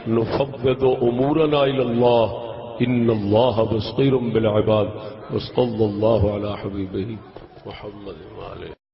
نفوض امورنا الی اللہ ان اللہ بصیر بالعباد وصلی اللہ علی حبیبہ محمد وآلہ